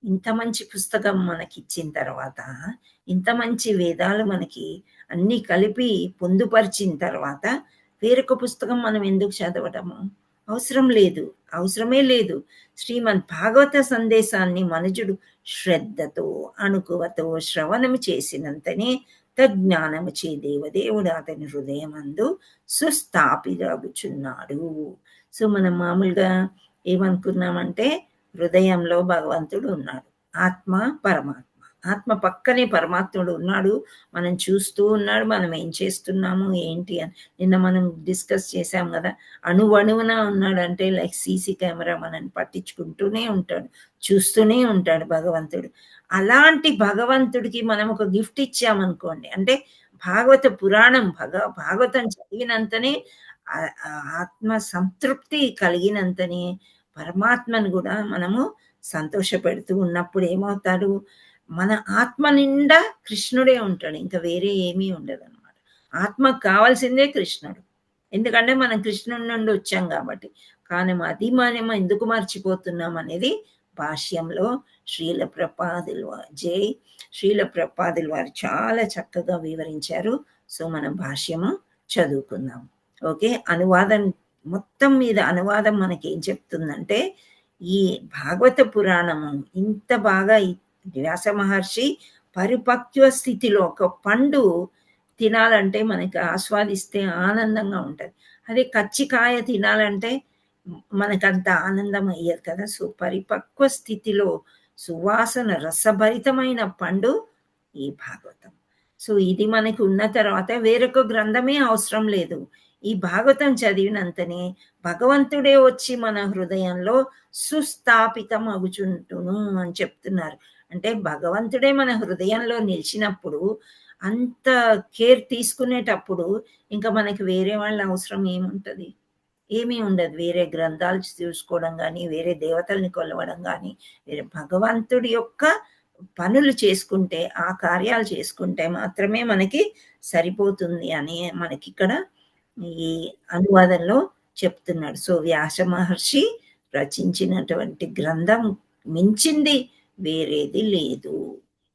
ఇంత మంచి పుస్తకం మనకిచ్చిన తర్వాత, ఇంత మంచి వేదాలు మనకి అన్ని కలిపి పొందుపరిచిన తర్వాత వేరొక పుస్తకం మనం ఎందుకు చదవటము? అవసరం లేదు, అవసరమే లేదు. శ్రీమద్ భాగవత సందేశాన్ని మనుజుడు శ్రద్ధతో అణుకువతో శ్రవణము చేసినంతనే తజ్ఞానము చే దేవదేవుడు అతని హృదయమందు సుస్థాపితగుచున్నాడు. సో మనం మామూలుగా ఏమనుకున్నామంటే హృదయంలో భగవంతుడు ఉన్నాడు, ఆత్మ పరమాత్మ, ఆత్మ పక్కనే పరమాత్ముడు ఉన్నాడు, మనం చూస్తూ ఉన్నాడు, మనం ఏం చేస్తున్నాము ఏంటి అని నిన్న మనం డిస్కస్ చేసాం కదా. అణువణువున ఉన్నాడు అంటే లైక్ సీసీ కెమెరా మనల్ని పట్టించుకుంటూనే ఉంటాడు, చూస్తూనే ఉంటాడు భగవంతుడు. అలాంటి భగవంతుడికి మనం ఒక గిఫ్ట్ ఇచ్చామనుకోండి, అంటే భాగవత పురాణం భాగవతం చదివినంతనే ఆత్మ సంతృప్తి కలిగినంతనే పరమాత్మను కూడా మనము సంతోష పెడుతూ ఉన్నప్పుడు ఏమవుతాడు? మన ఆత్మ నిండా కృష్ణుడే ఉంటాడు, ఇంకా వేరే ఏమీ ఉండదు అనమాట. ఆత్మకు కావాల్సిందే కృష్ణుడు, ఎందుకంటే మనం కృష్ణుడి నుండి వచ్చాం కాబట్టి. కానీ అది మనం ఎందుకు మర్చిపోతున్నాం అనేది భాష్యంలో శ్రీల ప్రపాదుల వారు చాలా చక్కగా వివరించారు. సో మనం భాష్యము చదువుకుందాం. ఓకే, అనువాదం మొత్తం మీద అనువాదం మనకేం చెప్తుందంటే, ఈ భాగవత పురాణము ఇంత బాగా వ్యాస మహర్షి పరిపక్వ స్థితిలో ఒక పండు తినాలంటే మనకి ఆస్వాదిస్తే ఆనందంగా ఉంటుంది, అదే కచ్చికాయ తినాలంటే మనకంత ఆనందం అయ్యేది కదా. సో పరిపక్వ స్థితిలో సువాసన రసభరితమైన పండు ఈ భాగవతం. సో ఇది మనకి ఉన్న తర్వాత వేరొక గ్రంథమే అవసరం లేదు. ఈ భాగవతం చదివినంతనే భగవంతుడే వచ్చి మన హృదయంలో సుస్థాపితం అగుచుంటును అని చెప్తున్నారు. అంటే భగవంతుడే మన హృదయంలో నిలిచినప్పుడు, అంత కేర్ తీసుకునేటప్పుడు ఇంకా మనకి వేరే వాళ్ళ అవసరం ఏముంటుంది? ఏమీ ఉండదు. వేరే గ్రంథాలు చూసుకోవడం కానీ, వేరే దేవతల్ని కొలవడం కానీ, వేరే భగవంతుడి యొక్క పనులు చేసుకుంటే, ఆ కార్యాలు చేసుకుంటే మాత్రమే మనకి సరిపోతుంది అని మనకి ఇక్కడ ఈ అనువాదంలో చెప్తున్నాడు. సో వ్యాస మహర్షి రచించినటువంటి గ్రంథం మించింది వేరేది లేదు.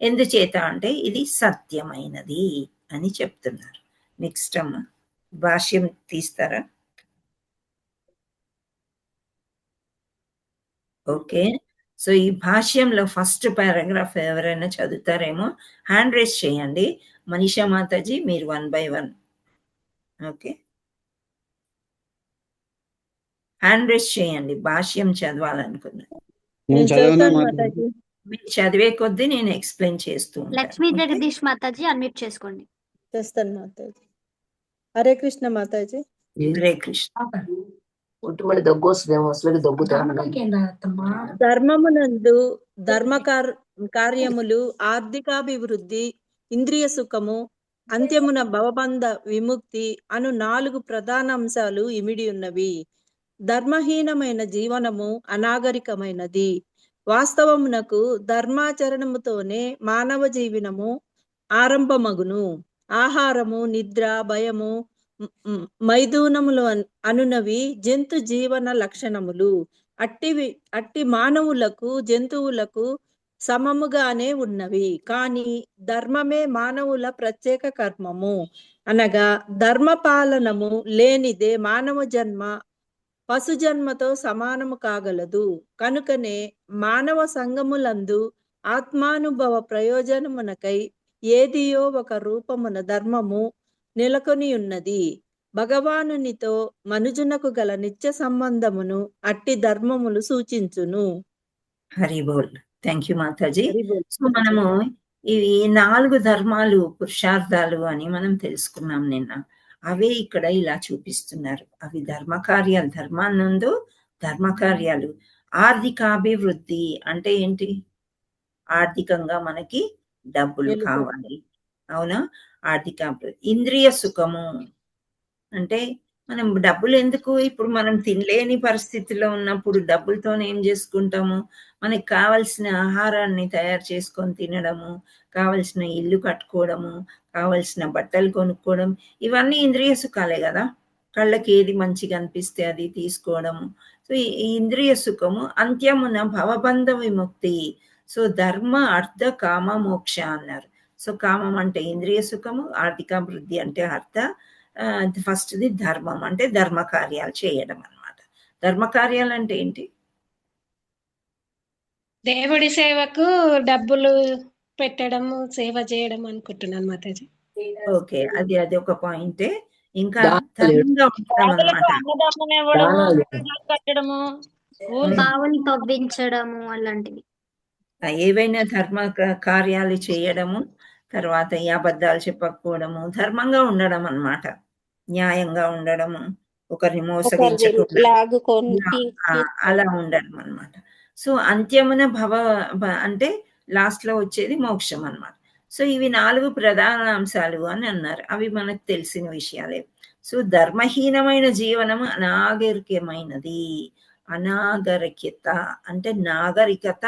ఎందుచేత అంటే ఇది సత్యమైనది అని చెప్తున్నారు. నెక్స్ట్ అమ్మ భాష్యం తీస్తారా? ఓకే. సో ఈ భాష్యంలో ఫస్ట్ పారాగ్రాఫ్ ఎవరైనా చదువుతారేమో హ్యాండ్ రేస్ చేయండి. మనీషా మాతాజీ మీరు 1 by 1. ఓకే, హ్యాండ్ రేస్ చేయండి భాష్యం చదవాలనుకున్నారు. నేను చదవనా చదువుతాను మాతాజీ? మాతాజీ. మీరు చదివే కొద్దీ నేను ఎక్స్ప్లెయిన్ చేస్తూ లక్ష్మీ ఉంటాను. ఓకే? జగదీష్ మాతాజీ అన్మ్యూట్ చేసుకోండి. చేస్తాను మాతాజీ. హరే కృష్ణ మాతాజీ. హరే కృష్ణ. ధర్మమునందు ధర్మ కార్యములు, ఆర్థికాభివృద్ధి, ఇంద్రియ సుఖము, అంత్యమున భవబంధ విముక్తి అను 4 ప్రధాన అంశాలు ఇమిడి ఉన్నవి. ధర్మహీనమైన జీవనము అనాగరికమైనది. వాస్తవమునకు ధర్మాచరణముతోనే మానవ జీవనము ఆరంభమగును. ఆహారము, నిద్ర, భయము, మైథునములు అనునవి జంతు జీవన లక్షణములు. అట్టి మానవులకు జంతువులకు సమముగానే ఉన్నవి. కానీ ధర్మమే మానవుల ప్రత్యేక కర్మము. అనగా ధర్మపాలనము లేనిదే మానవ జన్మ పశు జన్మతో సమానము కాగలదు. కనుకనే మానవ సంగములందు ఆత్మానుభవ ప్రయోజనమునకై ఏదియో ఒక రూపమున ధర్మము నెలకొని ఉన్నది. భగవానునితో మనుజునకు గల నిత్య సంబంధమును అట్టి ధర్మములు సూచించును. హరి బోల్. థ్యాంక్ యూ మాతాజీ. హరి బోల్. సో మనము ఇవి 4 ధర్మాలు పురుషార్థాలు అని మనం తెలుసుకున్నాం నిన్న. అవే ఇక్కడ ఇలా చూపిస్తున్నారు. అవి ధర్మకార్యాలు, ధర్మానందు ధర్మకార్యాలు. ఆర్థికాభివృద్ధి అంటే ఏంటి? ఆర్థికంగా మనకి డబ్బులు కావాలి, అవునా? ఆర్థికాభివృద్ధి. ఇంద్రియ సుఖము అంటే మనం డబ్బులు ఎందుకు? ఇప్పుడు మనం తినలేని పరిస్థితిలో ఉన్నప్పుడు డబ్బులతో ఏం చేసుకుంటాము? మనకి కావలసిన ఆహారాన్ని తయారు చేసుకొని తినడము, కావలసిన ఇల్లు కట్టుకోవడము, కావలసిన బట్టలు కొనుక్కోవడం, ఇవన్నీ ఇంద్రియ సుఖాలే కదా. కళ్ళకి ఏది మంచిగా అనిపిస్తే అది తీసుకోవడము. సో ఈ ఇంద్రియ సుఖము అంత్యమున భవబంధ విముక్తి. సో ధర్మ అర్థ కామ మోక్ష అన్నారు. సో కామం అంటే ఇంద్రియ సుఖము, ఆర్థికాభివృద్ధి అంటే అర్థ, ఫస్ట్ది ధర్మం అంటే ధర్మ కార్యాలు చేయడం అన్నమాట. ధర్మ కార్యాలు అంటే ఏంటి? దేవుడి సేవకు డబ్బులు పెట్టడము, సేవ చేయడం అనుకుంటున్నాను మాతాజీ. ఓకే, అది ఒక పాయింటే. ఇంకా ధర్మంగా ఉండడం అన్నమాట. అన్నదానం ఇవ్వడము, గుడిలు కట్టడము, బావులు తవ్వించడము అలాంటివి. ఏవైనా ధర్మ కార్యాలు చేయడము, తర్వాత ఈ అబద్ధాలు చెప్పకపోవడము, ధర్మంగా ఉండడం అన్నమాట. న్యాయంగా ఉండడము, ఒకరిని మోసగించకుండా అలా ఉండడం అన్నమాట. సో అంత్యమున అంటే లాస్ట్ లో వచ్చేది మోక్షం అన్నమాట. సో ఇవి 4 ప్రధాన అంశాలు అని అన్నారు. అవి మనకు తెలిసిన విషయాలే. సో ధర్మహీనమైన జీవనము అనాగరికమైనది. అనాగరికత అంటే నాగరికత,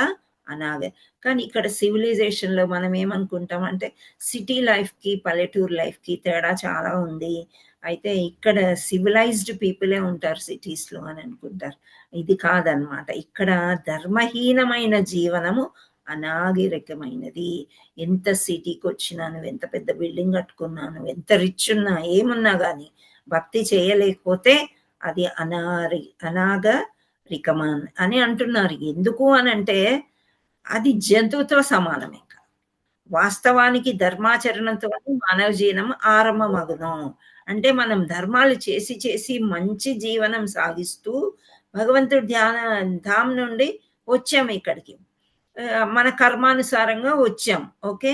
కానీ ఇక్కడ సివిలైజేషన్ లో మనం ఏమనుకుంటాం అంటే సిటీ లైఫ్ కి పల్లెటూరు లైఫ్ కి తేడా చాలా ఉంది. అయితే ఇక్కడ సివిలైజ్డ్ పీపులే ఉంటారు సిటీస్ లో అని అనుకుంటారు. ఇది కాదనమాట. ఇక్కడ ధర్మహీనమైన జీవనము అనాగరికమైనది. ఎంత సిటీకి వచ్చినాను, ఎంత పెద్ద బిల్డింగ్ కట్టుకున్నాను, ఎంత రిచ్ ఉన్నా, ఏమున్నా గాని భక్తి చేయలేకపోతే అది అనాగరికమన్ అని అంటున్నారు. ఎందుకు అని అంటే అది జంతువుతో సమానమే. వాస్తవానికి ధర్మాచరణతో మానవ జీవనం ఆరంభమగును. అంటే మనం ధర్మాలు చేసి చేసి మంచి జీవనం సాగిస్తూ భగవంతుడి ధామ్ నుండి వచ్చాము ఇక్కడికి, మన కర్మానుసారంగా వచ్చాం. ఓకే,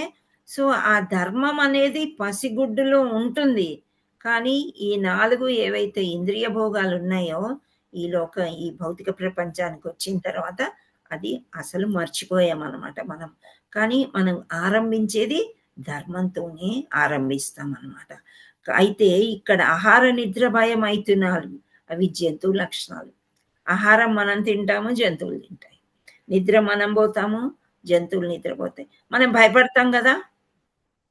సో ఆ ధర్మం అనేది పసిగుడ్డులో ఉంటుంది. కానీ ఈ 4 ఏవైతే ఇంద్రియ భోగాలు ఉన్నాయో ఈ భౌతిక ప్రపంచానికి వచ్చిన తర్వాత అది అసలు మర్చిపోయామన్నమాట మనం. కానీ మనం ఆరంభించేది ధర్మంతోనే ఆరంభిస్తాం అన్నమాట. అయితే ఇక్కడ ఆహార నిద్ర భయం అవుతున్నారు, అవి జంతువు లక్షణాలు. ఆహారం మనం తింటాము, జంతువులు తింటాయి. నిద్ర మనం పోతాము, జంతువులు నిద్రపోతాయి. మనం భయపడతాం కదా.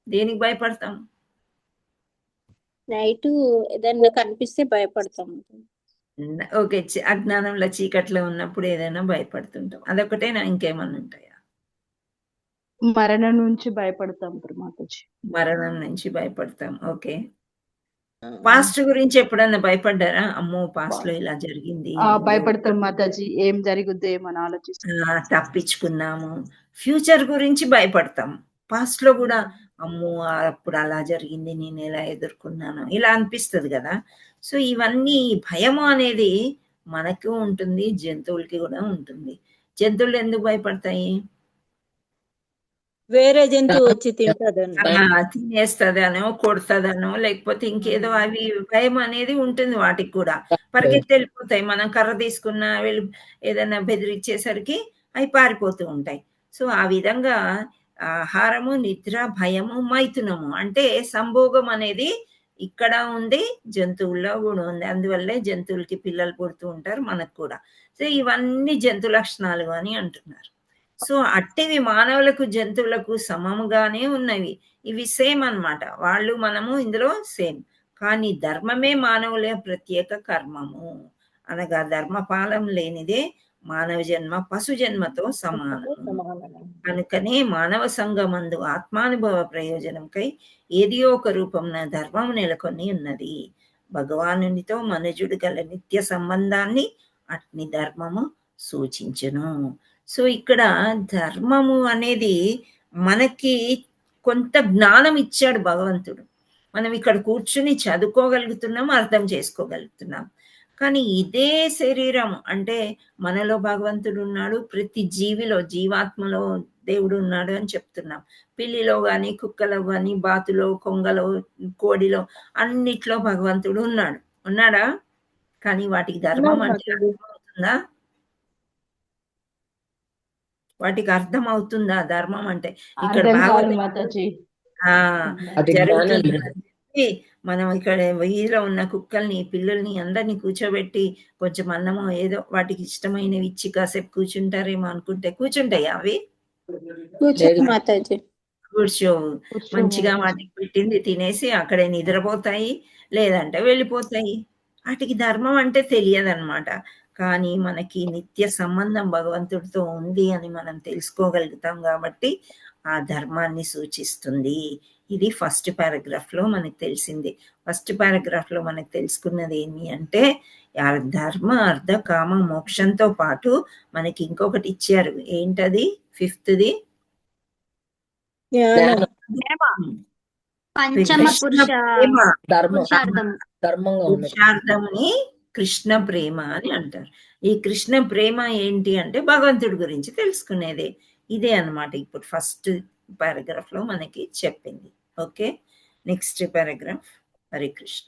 దేనికి భయపడతాము? నైట్ ఏదైనా కనిపిస్తే భయపడతాం. ఓకే. అజ్ఞానంలో చీకట్లో ఉన్నప్పుడు ఏదైనా భయపడుతుంటాం. అదొకటేనా, ఇంకేమన్నా ఉంటాయా? మరణం నుంచి భయపడతాం మాతాజీ. మరణం నుంచి భయపడతాం. ఓకే. పాస్ట్ గురించి ఎప్పుడన్నా భయపడ్డారా? అమ్మో పాస్ట్ లో ఇలా జరిగింది, భయపడతాం మాతాజీ, ఏం జరుగుద్ది ఏమని ఆలోచిస్తాం. తప్పించుకున్నాము. ఫ్యూచర్ గురించి భయపడతాం. పాస్ట్ లో కూడా అమ్మో అప్పుడు అలా జరిగింది, నేను ఎలా ఎదుర్కొన్నాను, ఇలా అనిపిస్తుంది కదా. సో ఇవన్నీ భయము అనేది మనకు ఉంటుంది, జంతువులకి కూడా ఉంటుంది. జంతువులు ఎందుకు భయపడతాయి? వేరే జంతువు వచ్చి తింటదని. తినేస్తదనో, కొడతదనో, లేకపోతే ఇంకేదో, అవి భయం అనేది ఉంటుంది వాటికి కూడా. పరిగెత్తి వెళ్ళిపోతాయి. మనం కర్ర తీసుకున్న వెళ్ళి ఏదైనా బెదిరించేసరికి అవి పారిపోతూ ఉంటాయి. సో ఆ విధంగా ఆహారము, నిద్ర, భయము, మైథునము అంటే సంభోగం అనేది ఇక్కడ ఉంది, జంతువుల్లో కూడా ఉంది. అందువల్లే జంతువులకి పిల్లలు పుడుతూ ఉంటారు, మనకు కూడా. సో ఇవన్నీ జంతు లక్షణాలు అని అంటున్నారు. సో అట్టివి మానవులకు జంతువులకు సమముగానే ఉన్నవి. ఇవి సేమ్ అన్నమాట. వాళ్ళు మనము ఇందులో సేమ్. కానీ ధర్మమే మానవుల ప్రత్యేక కర్మము. అనగా ధర్మపాలం లేనిదే మానవ జన్మ పశు జన్మతో సమానము. కనుకనే మానవ సంఘమందు ఆత్మానుభవ ప్రయోజనంకై ఏదియో ఒక రూపంన ధర్మం నెలకొని ఉన్నది. భగవానునితో మనుజుడు గల నిత్య సంబంధాన్ని అట్ని ధర్మము సూచించును. సో ఇక్కడ ధర్మము అనేది మనకి కొంత జ్ఞానం ఇచ్చాడు భగవంతుడు. మనం ఇక్కడ కూర్చుని చదువుకోగలుగుతున్నాం, అర్థం చేసుకోగలుగుతున్నాం. కానీ ఇదే శరీరం అంటే మనలో భగవంతుడు ఉన్నాడు, ప్రతి జీవిలో, జీవాత్మలో దేవుడు ఉన్నాడు అని చెప్తున్నాం. పిల్లిలో కానీ, కుక్కలో కానీ, బాతులో, కొంగలో, కోడిలో, అన్నిట్లో భగవంతుడు ఉన్నాడా? కానీ వాటికి ధర్మం అంటే అర్థమవుతుందా? వాటికి అర్థం అవుతుందా ధర్మం అంటే? ఇక్కడ జరుగుతుంది. మనం ఇక్కడ వీధిలో ఉన్న కుక్కల్ని, పిల్లల్ని అందరినీ కూర్చోబెట్టి కొంచెం అన్నమో ఏదో వాటికి ఇష్టమైనవి ఇచ్చి కాసేపు కూర్చుంటారేమో అనుకుంటే కూర్చుంటాయా అవి? కూర్చో. మంచిగా వాటికి పెట్టింది తినేసి అక్కడే నిద్రపోతాయి, లేదంటే వెళ్ళిపోతాయి. వాటికి ధర్మం అంటే తెలియదన్నమాట. కానీ మనకి నిత్య సంబంధం భగవంతుడితో ఉంది అని మనం తెలుసుకోగలుగుతాం కాబట్టి ఆ ధర్మాన్ని సూచిస్తుంది. ఇది ఫస్ట్ పారాగ్రాఫ్ లో మనకు తెలిసింది. ఫస్ట్ పారాగ్రాఫ్ లో మనకు తెలుసుకున్నది ఏమి అంటే ధర్మ, అర్థ, కామ, మోక్షంతో పాటు మనకి ఇంకొకటి ఇచ్చారు. ఏంటది? ఫిఫ్త్ది పురుషార్థంని కృష్ణ ప్రేమ అని అంటారు. ఈ కృష్ణ ప్రేమ ఏంటి అంటే భగవంతుడి గురించి తెలుసుకునేదే. ఇదే అన్నమాట ఇప్పుడు ఫస్ట్ పారాగ్రాఫ్ లో మనకి చెప్పింది. Okay, next paragraph. Hare Krishna.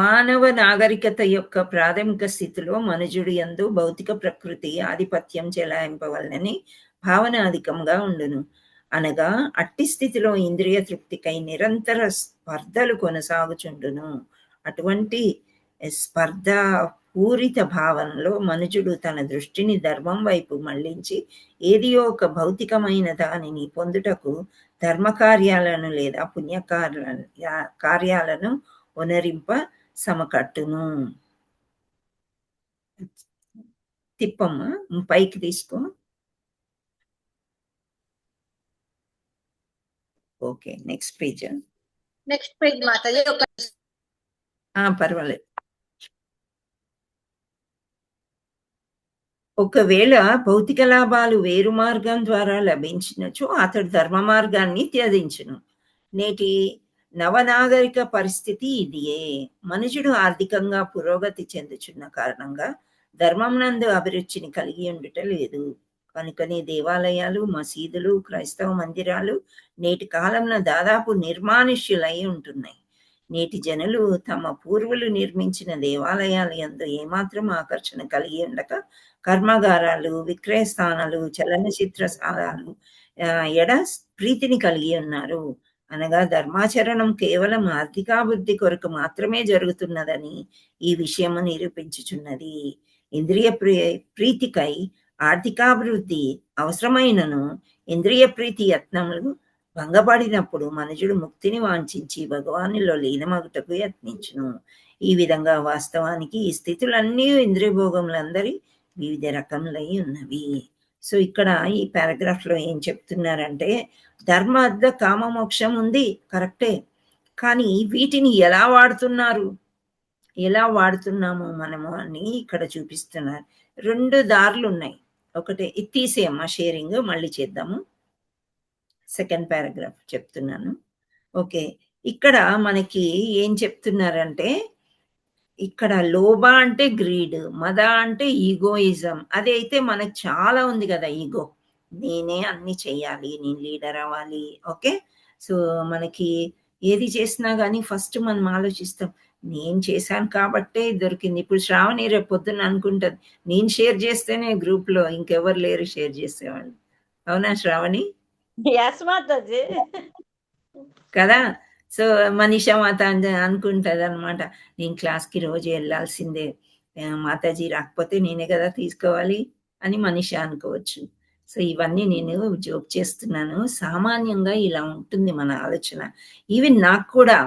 మానవ నాగరికత యొక్క ప్రాథమిక స్థితిలో మనుజుడు యందు భౌతిక ప్రకృతి ఆధిపత్యం చెలాయింపవలనని భావన అధికంగా ఉండును. అనగా అట్టి స్థితిలో ఇంద్రియ తృప్తికై నిరంతర స్పర్ధలు కొనసాగుచుండును. అటువంటి స్పర్ధ పూరిత భావనలో మనుజుడు తన దృష్టిని ధర్మం వైపు మళ్లించి ఏదియో ఒక భౌతికమైన దానిని పొందుటకు ధర్మకార్యాలను లేదా కార్యాలను వనరింప సమకట్టును. తిప్పమ్మా, పైకి తీసుకో. Okay, next page. మాతాజీ. పర్వాలేదు. ఒకవేళ భౌతిక లాభాలు వేరు మార్గం ద్వారా లభించినచో అతడు ధర్మ మార్గాన్ని త్యజించును. నేటి నవనాగరిక పరిస్థితి ఇదియే. మనుషుడు ఆర్థికంగా పురోగతి చెందుచున్న కారణంగా ధర్మం నందు అభిరుచిని కలిగి ఉండుట లేదు. కనుకనే దేవాలయాలు, మసీదులు, క్రైస్తవ మందిరాలు నేటి కాలంలో దాదాపు నిర్మానుష్యులై ఉంటున్నాయి. నేటి జనులు తమ పూర్వులు నిర్మించిన దేవాలయాల యందు ఏమాత్రం ఆకర్షణ కలిగి ఉండక కర్మాగారాలు, విక్రయ స్థానాలు, చలనచిత్రశాలలు ఎడ ప్రీతిని కలిగి ఉన్నారు. అనగా ధర్మాచరణం కేవలం ఆర్థికాభివృద్ధి కొరకు మాత్రమే జరుగుతున్నదని ఈ విషయము నిరూపించుచున్నది. ఇంద్రియ ప్రీతికై ఆర్థికాభివృద్ధి అవసరమైనను ఇంద్రియ ప్రీతి యత్నములు భంగపడినప్పుడు మనుజుడు ముక్తిని వాంఛించి భగవానులో లీనమగుటకు యత్నించును. ఈ విధంగా వాస్తవానికి ఈ స్థితులన్నీ ఇంద్రియ భోగములందరి వివిధ రకములై ఉన్నవి. సో ఇక్కడ ఈ పారాగ్రాఫ్ లో ఏం చెప్తున్నారంటే, ధర్మ అర్థ కామ మోక్షం ఉంది, కరెక్టే. కానీ వీటిని ఎలా వాడుతున్నాము మనము అని ఇక్కడ చూపిస్తున్నారు. 2 దారులు ఉన్నాయి. ఒకటి ఇది తీసేయమ్మా, షేరింగ్ మళ్ళీ చేద్దాము. సెకండ్ పారాగ్రాఫ్ చెప్తున్నాను. ఓకే, ఇక్కడ మనకి ఏం చెప్తున్నారంటే, ఇక్కడ లోభ అంటే గ్రీడ్, మద అంటే ఈగోయిజం. అది అయితే మనకు చాలా ఉంది కదా, ఈగో, నేనే అన్ని చెయ్యాలి, నేను లీడర్ అవ్వాలి. ఓకే, సో మనకి ఏది చేసినా కానీ ఫస్ట్ మనం ఆలోచిస్తాం, నేను చేశాను కాబట్టే దొరికింది. ఇప్పుడు శ్రావణి రేపు పొద్దున్న అనుకుంటుంది, నేను షేర్ చేస్తేనే గ్రూప్ లో ఇంకెవరు లేరు షేర్ చేసేవాళ్ళు. అవునా శ్రావణి? ఎస్ మాతాజీ. కదా. సో మనీషా మాత అనుకుంటది అనమాట, నేను క్లాస్కి రోజు వెళ్ళాల్సిందే, మాతాజీ రాకపోతే నేనే కదా తీసుకోవాలి అని మనీషా అనుకోవచ్చు. సో ఇవన్నీ నేను జోక్ చేస్తున్నాను. సామాన్యంగా ఇలా ఉంటుంది మన ఆలోచన. ఈవెన్ నాకు కూడా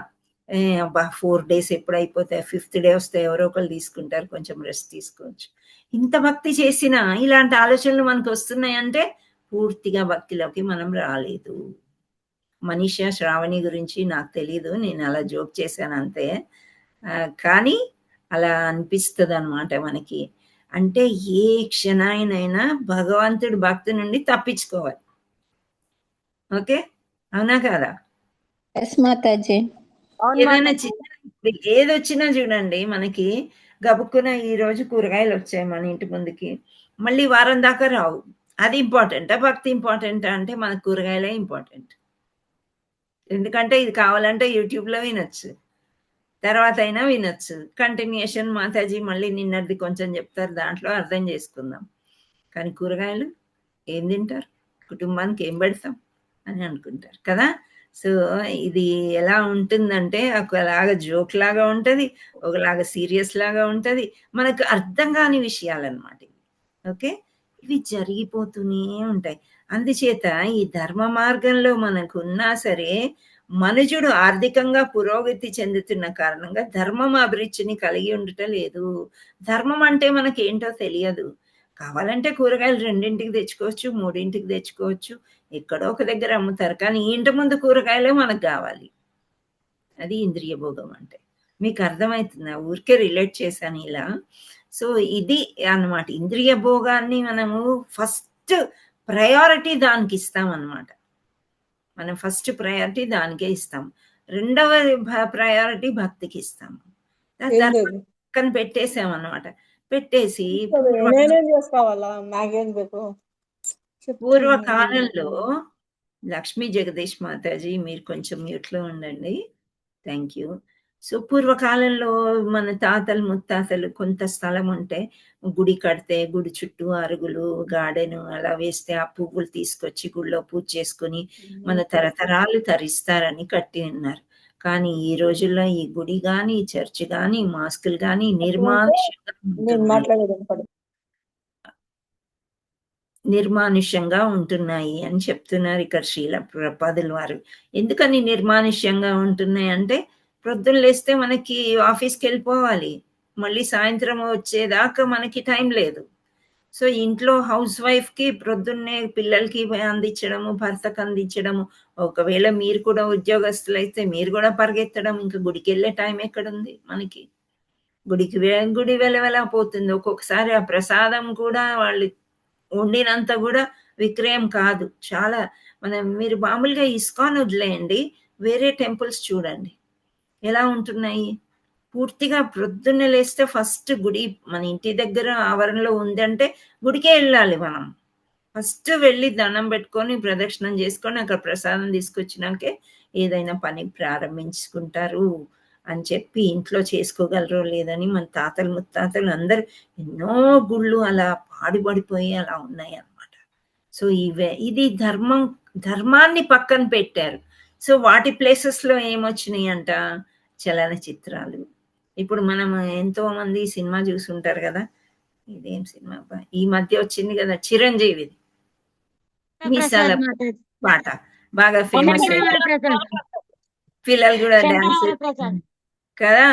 4 days ఎప్పుడు అయిపోతాయి, 5th day వస్తే ఎవరో ఒకళ్ళు తీసుకుంటారు, కొంచెం రెస్ట్ తీసుకోవచ్చు. ఇంత భక్తి చేసినా ఇలాంటి ఆలోచనలు మనకు వస్తున్నాయంటే పూర్తిగా భక్తిలోకి మనం రాలేదు. మనీషా శ్రావణి గురించి నాకు తెలీదు, నేను అలా జోక్ చేశాను అంతే. కానీ అలా అనిపిస్తుంది అనమాట మనకి. అంటే ఏ క్షణాయనైనా భగవంతుడి భక్తి నుండి తప్పించుకోవాలి. ఓకే, అవునా కదా? ఏదైనా చిన్న ఏదొచ్చినా చూడండి, మనకి గబుక్కున ఈ రోజు కూరగాయలు వచ్చాయి మన ఇంటి ముందుకి, మళ్ళీ వారం దాకా రావు. అది ఇంపార్టెంటా, భక్తి ఇంపార్టెంటా అంటే మనకు కూరగాయలే ఇంపార్టెంట్. ఎందుకంటే ఇది కావాలంటే యూట్యూబ్లో వినొచ్చు, తర్వాత అయినా వినొచ్చు. కంటిన్యూషన్ మాతాజీ మళ్ళీ నిన్నటిది కొంచెం చెప్తారు, దాంట్లో అర్థం చేసుకుందాం. కానీ కూరగాయలు ఏం తింటారు, కుటుంబానికి ఏం పెడతాం అని అనుకుంటారు కదా. సో ఇది ఎలా ఉంటుందంటే, ఒకలాగా జోక్ లాగా ఉంటుంది, ఒకలాగా సీరియస్ లాగా ఉంటుంది, మనకు అర్థం కాని విషయాలన్నమాట. ఓకే, ఇవి జరిగిపోతూనే ఉంటాయి. అందుచేత ఈ ధర్మ మార్గంలో మనకు ఉన్నా సరే, మనుజుడు ఆర్థికంగా పురోగతి చెందుతున్న కారణంగా ధర్మం అభిరుచిని కలిగి ఉండటం లేదు. ధర్మం అంటే మనకి ఏంటో తెలియదు. కావాలంటే కూరగాయలు 2ంటికి తెచ్చుకోవచ్చు, 3ంటికి తెచ్చుకోవచ్చు, ఎక్కడో ఒక దగ్గర అమ్ముతారు. కానీ ఇంటి ముందు కూరగాయలే మనకు కావాలి. అది ఇంద్రియ భోగం అంటే. మీకు అర్థమవుతుందా? ఊరికే రిలేట్ చేశాను ఇలా. సో ఇది అన్నమాట, ఇంద్రియ భోగాన్ని మనము ఫస్ట్ ప్రయారిటీ దానికి ఇస్తాం అన్నమాట. మనం ఫస్ట్ ప్రయారిటీ దానికే ఇస్తాం, రెండవ ప్రయారిటీ భక్తికి ఇస్తాము. పక్కన పెట్టేసాం అన్నమాట. పెట్టేసి పూర్వకాలంలో లక్ష్మీ జగదీష్ మాతాజీ మీరు కొంచెం మ్యూట్లో ఉండండి, థ్యాంక్ యూ. సో పూర్వకాలంలో మన తాతలు ముత్తాతలు కొంత స్థలం ఉంటే గుడి కడితే గుడి చుట్టూ అరుగులు, గార్డెను అలా వేస్తే ఆ పువ్వులు తీసుకొచ్చి గుడిలో పూజ చేసుకుని మన తరతరాలు తరిస్తారని కట్టి ఉన్నారు. కానీ ఈ రోజుల్లో ఈ గుడి గాని, చర్చ్ గాని, మాస్కులు గాని నిర్మానుష్యంగా ఉంటున్నాయి అని చెప్తున్నారు ఇక్కడ శ్రీల ప్రభుపాదుల వారు. ఎందుకని నిర్మానుష్యంగా ఉంటున్నాయి అంటే, ప్రొద్దున లేస్తే మనకి ఆఫీస్కి వెళ్ళిపోవాలి, మళ్ళీ సాయంత్రం వచ్చేదాకా మనకి టైం లేదు. సో ఇంట్లో హౌస్ వైఫ్కి ప్రొద్దున్నే పిల్లలకి అందించడము, భర్తకు అందించడము, ఒకవేళ మీరు కూడా ఉద్యోగస్తులు అయితే మీరు కూడా పరిగెత్తడం, ఇంకా గుడికి వెళ్ళే టైం ఎక్కడుంది మనకి? గుడి వెలవెలపోతుంది. ఒక్కొక్కసారి ఆ ప్రసాదం కూడా వాళ్ళు వండినంత కూడా విక్రయం కాదు. చాలా మీరు మామూలుగా ఇస్కాన్ వదిలేయండి, వేరే టెంపుల్స్ చూడండి ఎలా ఉంటున్నాయి. పూర్తిగా ప్రొద్దున్న లేస్తే ఫస్ట్ గుడి మన ఇంటి దగ్గర ఆవరణలో ఉందంటే గుడికే వెళ్ళాలి. మనం ఫస్ట్ వెళ్ళి దండం పెట్టుకొని ప్రదక్షిణం చేసుకొని అక్కడ ప్రసాదం తీసుకొచ్చినాకే ఏదైనా పని ప్రారంభించుకుంటారు అని చెప్పి, ఇంట్లో చేసుకోగలరో లేదని మన తాతలు ముత్తాతలు అందరు ఎన్నో గుళ్ళు అలా పాడుపడిపోయి అలా ఉన్నాయి అన్నమాట. సో ఇది ధర్మాన్ని పక్కన పెట్టారు. సో వాటి ప్లేసెస్లో ఏమొచ్చినాయి అంట, చలనచిత్రాలు. ఇప్పుడు మనం ఎంతో మంది సినిమా చూసుంటారు కదా, ఇదేం సినిమా ఈ మధ్య వచ్చింది కదా చిరంజీవిది మీసాల పాట బాగా ఫేమస్ పిల్లలు కూడా డాన్స్ కదా.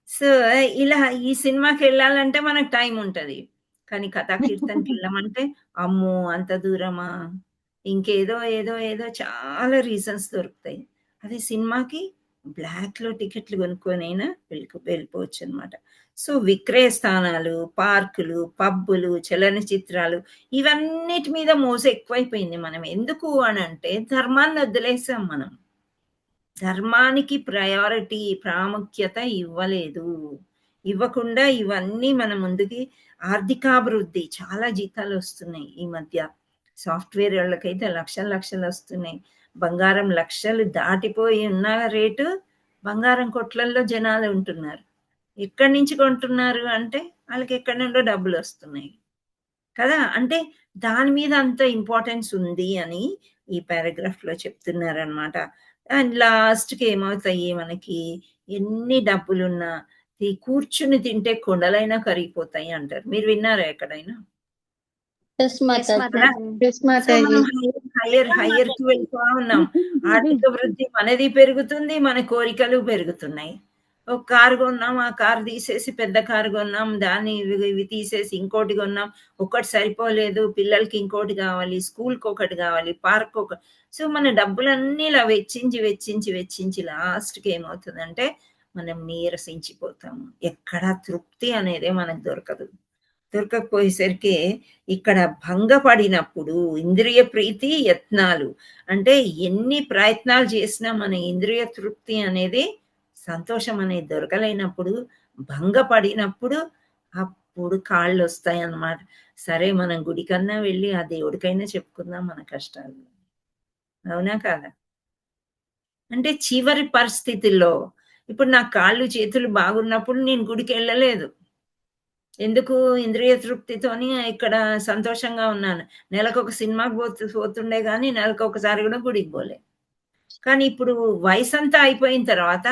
సో ఇలా ఈ సినిమాకి వెళ్ళాలంటే మనకు టైం ఉంటది, కానీ కథా కీర్తనకి వెళ్ళామంటే అమ్మో అంత దూరమా, ఇంకేదో ఏదో ఏదో చాలా రీజన్స్ దొరుకుతాయి. అదే సినిమాకి బ్లాక్ లో టికెట్లు కొనుక్కొనైనా వెళ్ళిపోవచ్చు అనమాట. సో విక్రయ స్థానాలు, పార్కులు, పబ్బులు, చలనచిత్రాలు ఇవన్నిటి మీద మోస ఎక్కువైపోయింది. మనం ఎందుకు అని అంటే ధర్మాన్ని వదిలేసాం. మనం ధర్మానికి ప్రయారిటీ ప్రాముఖ్యత ఇవ్వలేదు. ఇవ్వకుండా ఇవన్నీ మన ముందుకి ఆర్థికాభివృద్ధి, చాలా జీతాలు వస్తున్నాయి ఈ మధ్య. సాఫ్ట్వేర్ వాళ్ళకైతే లక్షలు వస్తున్నాయి. బంగారం లక్షలు దాటిపోయి ఉన్న రేటు బంగారం కొట్లల్లో జనాలు ఉంటున్నారు. ఎక్కడి నుంచి కొంటున్నారు అంటే వాళ్ళకి ఎక్కడి నుండో డబ్బులు వస్తున్నాయి కదా. అంటే దాని మీద అంత ఇంపార్టెన్స్ ఉంది అని ఈ పారాగ్రాఫ్ లో చెప్తున్నారనమాట. అండ్ లాస్ట్కి ఏమవుతాయి, మనకి ఎన్ని డబ్బులున్నా కూర్చుని తింటే కొండలైనా కరిగిపోతాయి అంటారు. మీరు విన్నారా ఎక్కడైనా? హయ్యర్ కి వెళ్ళిపో ఉన్నాం. ఆర్థిక వృద్ధి మనది పెరుగుతుంది, మన కోరికలు పెరుగుతున్నాయి. ఒక కారు కొన్నాం, ఆ కారు తీసేసి పెద్ద కారు కొన్నాం, దాన్ని ఇవి తీసేసి ఇంకోటి కొన్నాం. ఒకటి సరిపోలేదు, పిల్లలకి ఇంకోటి కావాలి, స్కూల్కి ఒకటి కావాలి, పార్క్ ఒకటి. సో మన డబ్బులన్నీ ఇలా వెచ్చించి లాస్ట్కి ఏమవుతుందంటే మనం నీరసించిపోతాము. ఎక్కడ తృప్తి అనేదే మనకు దొరకకపోయేసరికి ఇక్కడ భంగపడినప్పుడు ఇంద్రియ ప్రీతి యత్నాలు అంటే ఎన్ని ప్రయత్నాలు చేసినా మన ఇంద్రియ తృప్తి అనేది, సంతోషం అనేది దొరకలేనప్పుడు, భంగపడినప్పుడు అప్పుడు కాళ్ళు వస్తాయి అన్నమాట. సరే మనం గుడికన్నా వెళ్ళి ఆ దేవుడికైనా చెప్పుకుందాం మన కష్టాలు, అవునా కాదా? అంటే చివరి పరిస్థితుల్లో ఇప్పుడు నా కాళ్ళు చేతులు బాగున్నప్పుడు నేను గుడికి వెళ్ళలేదు. ఎందుకు? ఇంద్రియ తృప్తితోని ఇక్కడ సంతోషంగా ఉన్నాను. నెలకు సినిమాకి పోతుండే కానీ నెలకు ఒకసారి కూడా గుడికి పోలే. కానీ ఇప్పుడు వయసు అంతా అయిపోయిన తర్వాత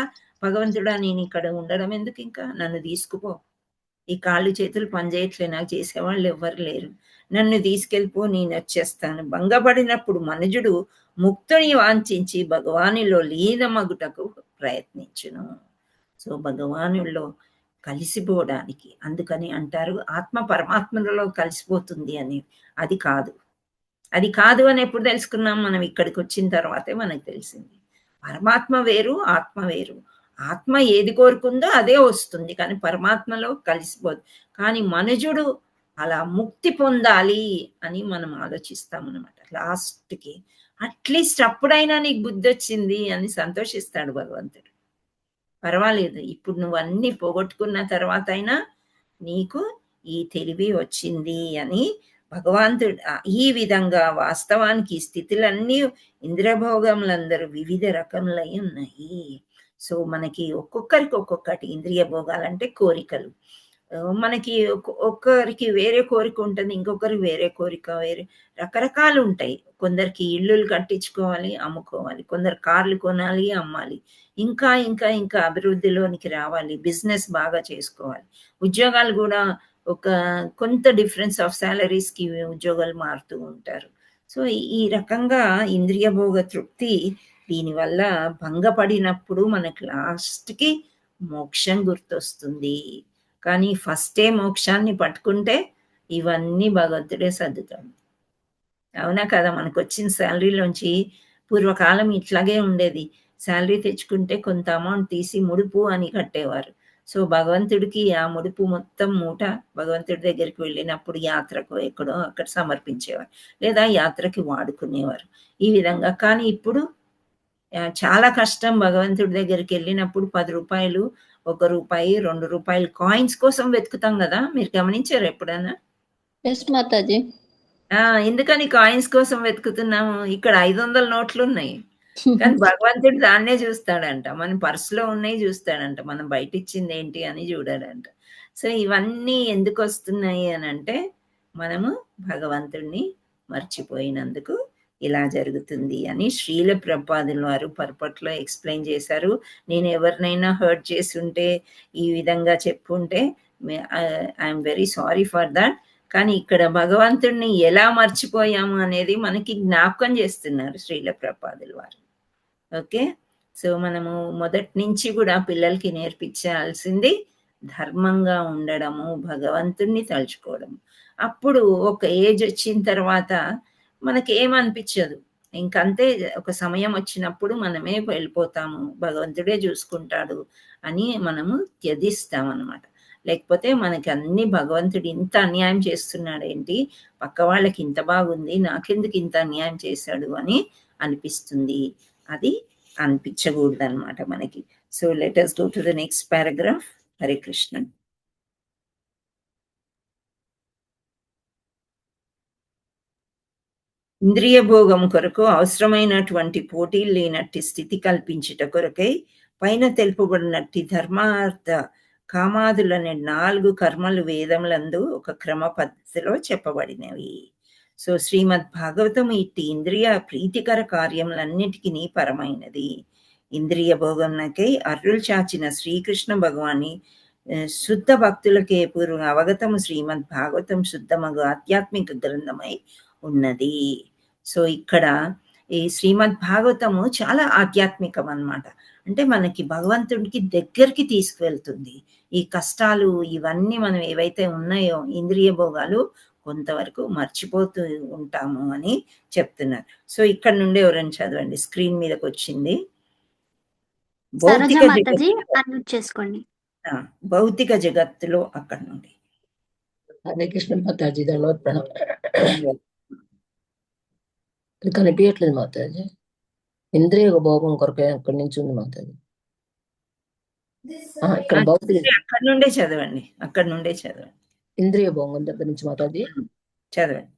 భగవంతుడా నేను ఇక్కడ ఉండడం ఎందుకు, ఇంకా నన్ను తీసుకుపో, ఈ కాళ్ళు చేతులు పనిచేయట్లే, నాకు చేసేవాళ్ళు ఎవ్వరు లేరు, నన్ను తీసుకెళ్ళిపో, నేను వచ్చేస్తాను. భంగపడినప్పుడు మనుజుడు ముక్తుని వాంఛించి భగవానులో లీనమగుటకు ప్రయత్నించును. సో భగవానుల్లో కలిసిపోవడానికి, అందుకని అంటారు ఆత్మ పరమాత్మలో కలిసిపోతుంది అని. అది కాదు అని ఎప్పుడు తెలుసుకున్నాం మనం? ఇక్కడికి వచ్చిన తర్వాతే మనకు తెలిసింది. పరమాత్మ వేరు, ఆత్మ వేరు. ఆత్మ ఏది కోరుకుందో అదే వస్తుంది, కానీ పరమాత్మలో కలిసిపోదు. కానీ మనుజుడు అలా ముక్తి పొందాలి అని మనం ఆలోచిస్తాం అనమాట. లాస్ట్కి అట్లీస్ట్ అప్పుడైనా నీకు బుద్ధి వచ్చింది అని సంతోషిస్తాడు భగవంతుడు. పర్వాలేదు, ఇప్పుడు నువ్వు అన్ని పోగొట్టుకున్న తర్వాత అయినా నీకు ఈ తెలివి వచ్చింది అని భగవంతుడు ఈ విధంగా. వాస్తవానికి ఈ స్థితులన్నీ ఇంద్రియభోగములందరూ వివిధ రకములై ఉన్నాయి. సో మనకి ఒక్కొక్కరికి ఒక్కొక్కటి ఇంద్రియ భోగాలంటే కోరికలు. మనకి ఒక్కరికి వేరే కోరిక ఉంటుంది, ఇంకొకరికి వేరే కోరిక, వేరే రకరకాలు ఉంటాయి. కొందరికి ఇళ్ళు కట్టించుకోవాలి, అమ్ముకోవాలి, కొందరు కార్లు కొనాలి, అమ్మాలి, ఇంకా ఇంకా ఇంకా అభివృద్ధిలోనికి రావాలి, బిజినెస్ బాగా చేసుకోవాలి. ఉద్యోగాలు కూడా కొంత డిఫరెన్స్ ఆఫ్ సాలరీస్కి ఉద్యోగాలు మారుతూ ఉంటారు. సో ఈ రకంగా ఇంద్రియ భోగ తృప్తి దీనివల్ల భంగపడినప్పుడు మనకు లాస్ట్కి మోక్షం గుర్తొస్తుంది. కానీ ఫస్టే మోక్షాన్ని పట్టుకుంటే ఇవన్నీ భగవంతుడే సర్దుతాడు, అవునా కదా? మనకు వచ్చిన శాలరీలోంచి పూర్వకాలం ఇట్లాగే ఉండేది. శాలరీ తెచ్చుకుంటే కొంత అమౌంట్ తీసి ముడుపు అని కట్టేవారు. సో భగవంతుడికి ఆ ముడుపు మొత్తం మూట భగవంతుడి దగ్గరికి వెళ్ళినప్పుడు యాత్రకు ఎక్కడో అక్కడ సమర్పించేవారు, లేదా యాత్రకి వాడుకునేవారు ఈ విధంగా. కానీ ఇప్పుడు చాలా కష్టం. భగవంతుడి దగ్గరికి వెళ్ళినప్పుడు 10 రూపాయలు, 1 రూపాయి, 2 రూపాయలు కాయిన్స్ కోసం వెతుకుతాం కదా, మీరు గమనించారు ఎప్పుడైనా? ఎందుకని కాయిన్స్ కోసం వెతుకుతున్నాము? ఇక్కడ 500 నోట్లు ఉన్నాయి, కానీ భగవంతుడు దాన్నే చూస్తాడంట. మన పర్సులో ఉన్నాయి చూస్తాడంట, మనం బయట ఇచ్చింది ఏంటి అని చూడాడంట. సో ఇవన్నీ ఎందుకు వస్తున్నాయి అని అంటే మనము భగవంతుడిని మర్చిపోయినందుకు ఇలా జరుగుతుంది అని శ్రీల ప్రభుపాదుల వారు పర్పట్లో ఎక్స్ప్లెయిన్ చేశారు. నేను ఎవరినైనా హర్ట్ చేసి ఉంటే, ఈ విధంగా చెప్పుంటే I'm very sorry for that. కానీ ఇక్కడ భగవంతుడిని ఎలా మర్చిపోయాము అనేది మనకి జ్ఞాపకం చేస్తున్నారు శ్రీల ప్రభుపాదుల వారు. ఓకే, సో మనము మొదటి నుంచి కూడా పిల్లలకి నేర్పించాల్సింది ధర్మంగా ఉండడము, భగవంతుణ్ణి తలుచుకోవడం. అప్పుడు ఒక ఏజ్ వచ్చిన తర్వాత మనకి ఏమనిపించదు, ఇంకంతే, ఒక సమయం వచ్చినప్పుడు మనమే వెళ్ళిపోతాము, భగవంతుడే చూసుకుంటాడు అని మనము త్యజిస్తాం అన్నమాట. లేకపోతే మనకి అన్ని భగవంతుడు ఇంత అన్యాయం చేస్తున్నాడు ఏంటి, పక్క వాళ్ళకి ఇంత బాగుంది, నాకెందుకు ఇంత అన్యాయం చేశాడు అని అనిపిస్తుంది. అది అనిపించకూడదు అనమాట మనకి. So let us go to the next paragraph. Hare Krishna. ఇంద్రియ భోగం కొరకు అవసరమైనటువంటి పోటీలు లేనట్టి స్థితి కల్పించుట కొరకై పైన తెలుపబడినట్టి ధర్మార్థ కామాదులనే 4 కర్మలు వేదములందు ఒక క్రమ పద్ధతిలో చెప్పబడినవి. సో శ్రీమద్ భాగవతం ఇట్టి ఇంద్రియ ప్రీతికర కార్యములన్నిటికీ పరమైనది. ఇంద్రియ భోగంకై అర్రులు చాచిన శ్రీకృష్ణ భగవాని శుద్ధ భక్తులకే పూర్వం అవగతము శ్రీమద్ భాగవతం శుద్ధమగు ఆధ్యాత్మిక గ్రంథమై ఉన్నది. సో ఇక్కడ ఈ శ్రీమద్ భాగవతము చాలా ఆధ్యాత్మికం అన్నమాట. అంటే మనకి భగవంతుడికి దగ్గరికి తీసుకువెళ్తుంది. ఈ కష్టాలు ఇవన్నీ మనం ఏవైతే ఉన్నాయో ఇంద్రియ భోగాలు కొంతవరకు మర్చిపోతూ ఉంటాము అని చెప్తున్నారు. సో ఇక్కడ నుండి ఎవరైనా చదవండి, స్క్రీన్ మీదకి వచ్చింది. భౌతిక చేసుకోండి. భౌతిక జగత్తులో అక్కడ నుండి. హరే కృష్ణ మాతాజీ, ధన్యవాద ప్రణామం. కనిపించట్లేదు మాతాజీ, ఇంద్రియ భోగం కొరకు అక్కడి నుంచి ఉంది మాతాజీ. ఇక్కడ భౌతిక అక్కడ నుండే చదవండి, అక్కడ నుండే చదవండి. ఇంద్రియ భోగం దగ్గర నుంచి మాతాజీ చదవండి.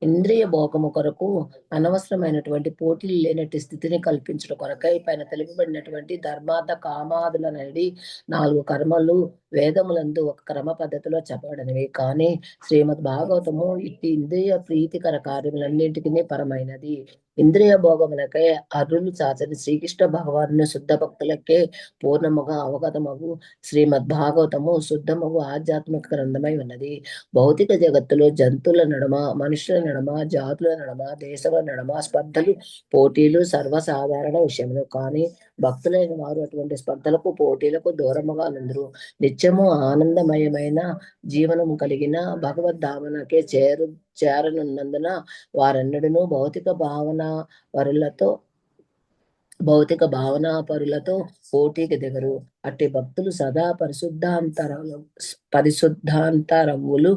ఇంద్రియ భోగము కొరకు అనవసరమైనటువంటి పోటీలు లేనట్టి స్థితిని కల్పించడం కొరకై పైన తెలుపబడినటువంటి ధర్మార్థ కామాదుల నడి 4 కర్మలు వేదములందు ఒక క్రమ పద్ధతిలో చెప్పబడినవి. కానీ శ్రీమద్ భాగవతము ఇట్టి ఇంద్రియ ప్రీతికర కార్యములన్నింటికీ పరమైనది. ఇంద్రియ భోగములకై అర్రులు చాచని శ్రీకృష్ణ భగవాను శుద్ధ భక్తులకే పూర్ణముగా అవగతమగు శ్రీమద్ భాగవతము శుద్ధమగు ఆధ్యాత్మిక గ్రంథమై ఉన్నది. భౌతిక జగత్తులో జంతువుల నడుమ, మనుషుల నడుమ, జాతుల నడుమ, దేశముల నడుమ స్పర్ధలు, పోటీలు సర్వసాధారణ విషయములు. కానీ భక్తులైన వారు అటువంటి స్పర్ధలకు, పోటీలకు దూరముగా నుందురు. నిత్యము ఆనందమయమైన జీవనం కలిగిన భగవద్ధామనకే చేరనున్నందున వారెన్నడూ భౌతిక భావనా పరులతో పోటీకి దిగరు. అట్టి భక్తులు సదా పరిశుద్ధాంతరములు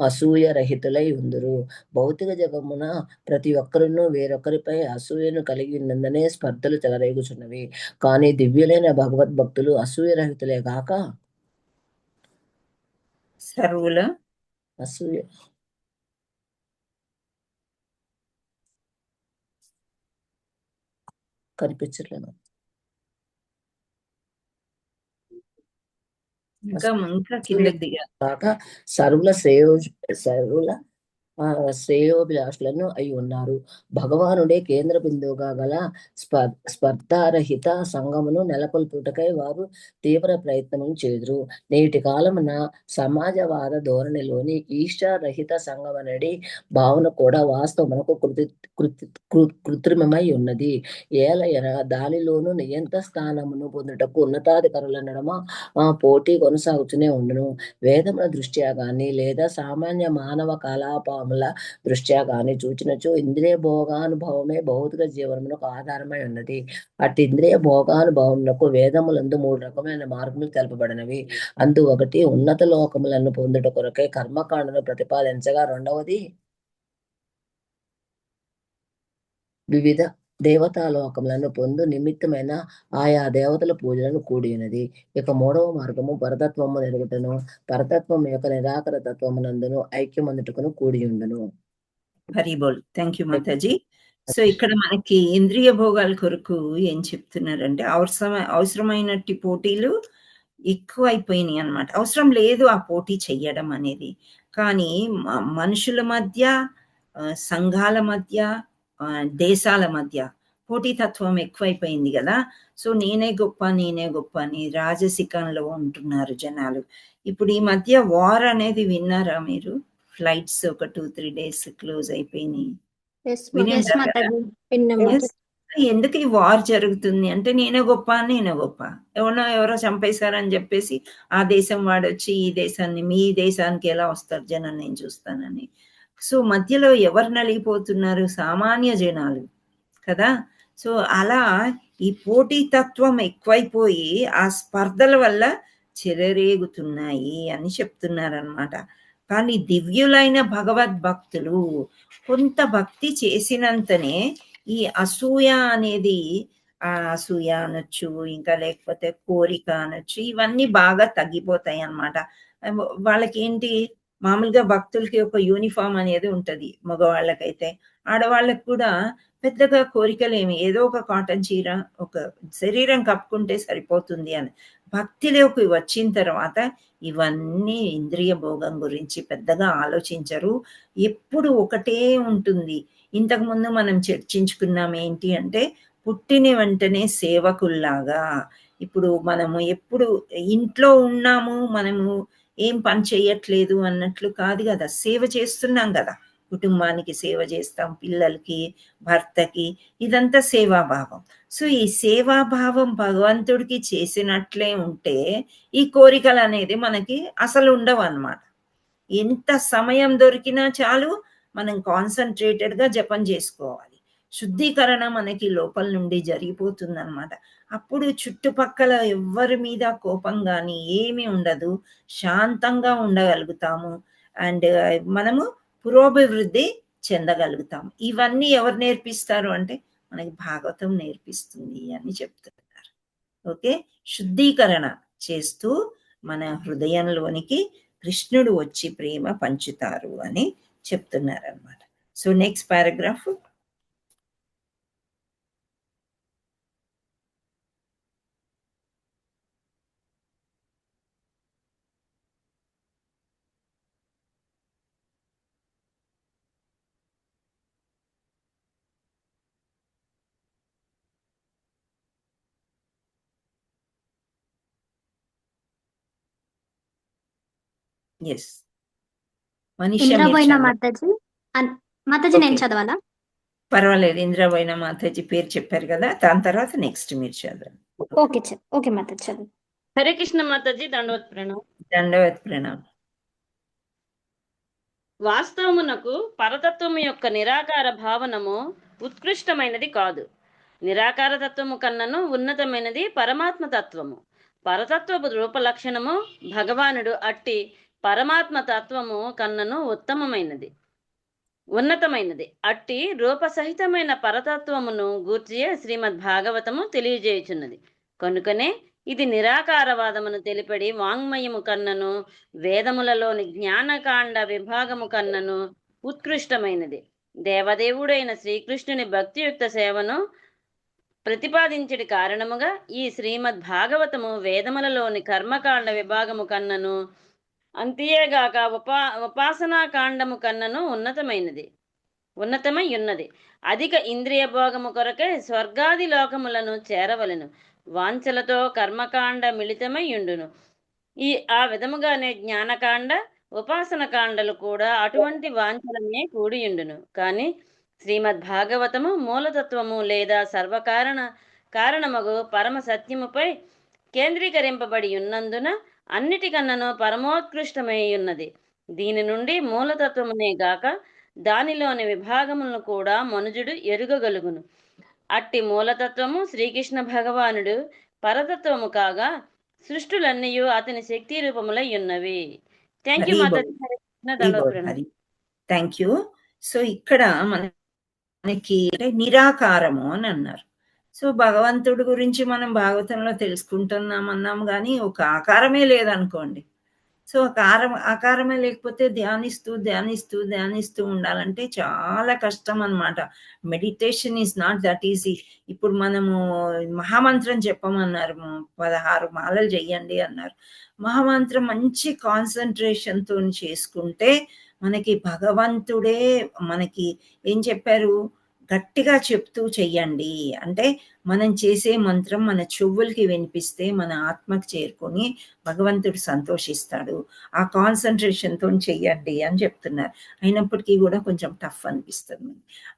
అసూయ రహితులై ఉందురు. భౌతిక జగమున ప్రతి ఒక్కరును వేరొకరిపై అసూయను కలిగి ఉన్నందునే స్పర్ధలు చెలరేగుచున్నవి. కానీ దివ్యులైన భగవద్భక్తులు అసూయ రహితులే గాక సర్వుల అసూయ కనిపించట్లేదు. ఇంకా కిందకి దిగారు కాక సర్వుల శ్రేయోభిలాషులను అయి ఉన్నారు. భగవానుడే కేంద్ర బిందువుగా గల స్పర్ధారహిత సంఘమును నెలకొల్పుటకై వారు తీవ్ర ప్రయత్నం చేదురు. నేటి కాలమున సమాజవాద ధోరణిలోని ఈష్టారహిత సంఘమనడి భావన కూడా వాస్తవమునకు కృత్రిమమై ఉన్నది. ఏలయన దానిలోను నియంత స్థానమును పొందుటకు ఉన్నతాధికారుల నడమ పోటీ ఉండును. వేదముల దృష్ట్యా గాని లేదా సామాన్య మానవ కలాపముల దృష్ట్యా గాని చూచినచో ఇంద్రియ భోగానుభవమే భౌతిక జీవనమునకు ఆధారమై ఉన్నది. అట్టి ఇంద్రియ భోగానుభవమునకు వేదములందు 3 రకమైన మార్గములు తెలుపబడినవి. అందు ఒకటి ఉన్నత లోకములను పొందుట కొరకై కర్మకాండను ప్రతిపాదించగా, రెండవది వివిధ దేవతాలోకములను పొందు నిమిత్తమైన ఆయా దేవతల పూజలను కూడినది. ఇక 3వ మార్గము పరతత్వము నెరుగుటను, పరతత్వం యొక్క నిరాకర తత్వమునందును ఐక్యమందుటకును కూడి ఉండును. హరి బోల్. థ్యాంక్ యూ మాతాజీ. సో ఇక్కడ మనకి ఇంద్రియ భోగాల కొరకు ఏం చెప్తున్నారంటే అవసరమైనట్టి పోటీలు ఎక్కువ అయిపోయినాయి అన్నమాట. అవసరం లేదు ఆ పోటీ చెయ్యడం అనేది. కానీ మనుషుల మధ్య, సంఘాల మధ్య, దేశాల మధ్య పోటీతత్వం ఎక్కువైపోయింది కదా. సో నేనే గొప్ప అని రాజసికంలో ఉంటున్నారు జనాలు. ఇప్పుడు ఈ మధ్య వార్ అనేది విన్నారా మీరు? ఫ్లైట్స్ ఒక 2-3 days క్లోజ్ అయిపోయినాయి. ఎందుకు ఈ వార్ జరుగుతుంది అంటే నేనే గొప్ప ఎవరో చంపేశారని చెప్పేసి ఆ దేశం వాడు వచ్చి ఈ దేశాన్ని, మీ దేశానికి ఎలా వస్తారు జనం, నేను చూస్తానని. సో మధ్యలో ఎవరు నలిగిపోతున్నారు? సామాన్య జనాలు కదా. సో అలా ఈ పోటీతత్వం ఎక్కువైపోయి ఆ స్పర్ధల వల్ల చెలరేగుతున్నాయి అని చెప్తున్నారనమాట. కానీ దివ్యులైన భగవద్భక్తులు కొంత భక్తి చేసినంతనే ఈ అసూయ అనేది, అసూయ అనొచ్చు, ఇంకా లేకపోతే కోరిక అనొచ్చు, ఇవన్నీ బాగా తగ్గిపోతాయి అన్నమాట. వాళ్ళకి ఏంటి, మామూలుగా భక్తులకి ఒక యూనిఫామ్ అనేది ఉంటది, మగవాళ్ళకైతే. ఆడవాళ్ళకి కూడా పెద్దగా కోరికలేమి, ఏదో ఒక కాటన్ చీర, ఒక శరీరం కప్పుకుంటే సరిపోతుంది అని. భక్తిలోకి వచ్చిన తర్వాత ఇవన్నీ ఇంద్రియ భోగం గురించి పెద్దగా ఆలోచించరు. ఎప్పుడు ఒకటే ఉంటుంది. ఇంతకుముందు మనం చర్చించుకున్నాం ఏంటి అంటే, పుట్టిన వెంటనే సేవకుల్లాగా. ఇప్పుడు మనము ఎప్పుడు ఇంట్లో ఉన్నాము, మనము ఏం పని చేయట్లేదు అన్నట్లు కాదు కదా, సేవ చేస్తున్నాం కదా. కుటుంబానికి సేవ చేస్తాం, పిల్లలకి, భర్తకి, ఇదంతా సేవాభావం. సో ఈ సేవాభావం భగవంతుడికి చేసినట్లే ఉంటే ఈ కోరికలు అనేది మనకి అసలు ఉండవు అన్నమాట. ఎంత సమయం దొరికినా చాలు మనం కాన్సన్ట్రేటెడ్గా జపం చేసుకోవాలి. శుద్ధీకరణ మనకి లోపల నుండి జరిగిపోతుంది అనమాట. అప్పుడు చుట్టుపక్కల ఎవ్వరి మీద కోపం కానీ ఏమీ ఉండదు, శాంతంగా ఉండగలుగుతాము. అండ్ మనము పురోభివృద్ధి చెందగలుగుతాం. ఇవన్నీ ఎవరు నేర్పిస్తారు అంటే మనకి భాగవతం నేర్పిస్తుంది అని చెప్తున్నారు. ఓకే, శుద్ధీకరణ చేస్తూ మన హృదయంలోనికి కృష్ణుడు వచ్చి ప్రేమ పంచుతారు అని చెప్తున్నారు అన్నమాట. So next paragraph. Yes, Indraboina మాతాజీ. మాతాజీ నేను చదవాలా? పర్వాలేదు, ఇంద్రబోయిన మాతాజీ పేరు చెప్పారు కదా, దాని తర్వాత నెక్స్ట్ మీరు చదవండి. ఓకే మాతాజీ చదువు. హరే కృష్ణ మాతాజీ, దండవత్ ప్రణామం. దండవత్ ప్రణామం. వాస్తవమునకు పరతత్వము యొక్క నిరాకార భావనము ఉత్కృష్టమైనది కాదు. నిరాకార తత్వము కన్నను ఉన్నతమైనది పరమాత్మ తత్వము. పరతత్వపు రూపలక్షణము భగవానుడు అట్టి పరమాత్మ తత్వము కన్నను ఉన్నతమైనది. అట్టి రూపసహితమైన పరతత్వమును గూర్చియే శ్రీమద్ భాగవతము తెలియజేయుచున్నది. కనుకనే ఇది నిరాకారవాదమును తెలిపడి వాంగ్మయము కన్నను, వేదములలోని జ్ఞానకాండ విభాగము కన్నను ఉత్కృష్టమైనది. దేవదేవుడైన శ్రీకృష్ణుని భక్తియుక్త సేవను ప్రతిపాదించడి కారణముగా ఈ శ్రీమద్ భాగవతము వేదములలోని కర్మకాండ విభాగము కన్నను, అంతేగాక ఉపాసనా కాండము కన్నను ఉన్నతమై ఉన్నది. అధిక ఇంద్రియ భోగము కొరకే స్వర్గాది లోకములను చేరవలెను. వాంఛలతో కర్మకాండ మిళితమై ఉండును. ఆ విధముగానే జ్ఞానకాండ, ఉపాసన కాండలు కూడా అటువంటి వాంఛలనే కూడియుండును. కానీ శ్రీమద్ భాగవతము మూలతత్వము లేదా కారణమగు పరమ సత్యముపై కేంద్రీకరింపబడి ఉన్నందున అన్నిటికన్నను పరమోత్కృష్టమై ఉన్నది. దీని నుండి మూలతత్వమునే గాక దానిలోని విభాగములను కూడా మనుజుడు ఎరుగగలుగును. అట్టి మూలతత్వము శ్రీకృష్ణ భగవానుడు పరతత్వము కాగా సృష్టులన్నయూ అతని శక్తి రూపములై ఉన్నవి. థ్యాంక్ యూ మాతాజీ. Thank you. సో ఇక్కడ మనకి నిరాకారము అని అన్నారు. సో భగవంతుడి గురించి మనం భాగవతంలో తెలుసుకుంటున్నాం కానీ ఒక ఆకారమే లేదనుకోండి. సో ఆకారమే లేకపోతే ధ్యానిస్తూ ఉండాలంటే చాలా కష్టం అన్నమాట. Meditation is not that easy. ఇప్పుడు మనము మహామంత్రం చెప్పమన్నారు, 16 మాలలు చెయ్యండి అన్నారు. మహామంత్రం మంచి కాన్సన్ట్రేషన్తో చేసుకుంటే మనకి భగవంతుడే మనకి ఏం చెప్పారు, గట్టిగా చెప్తూ చెయ్యండి. అంటే మనం చేసే మంత్రం మన చెవులకి వినిపిస్తే మన ఆత్మకి చేరుకొని భగవంతుడు సంతోషిస్తాడు. ఆ కాన్సంట్రేషన్‌తోని చెయ్యండి అని చెప్తున్నారు. అయినప్పటికీ గూడా కొంచెం టఫ్ అనిపిస్తుంది.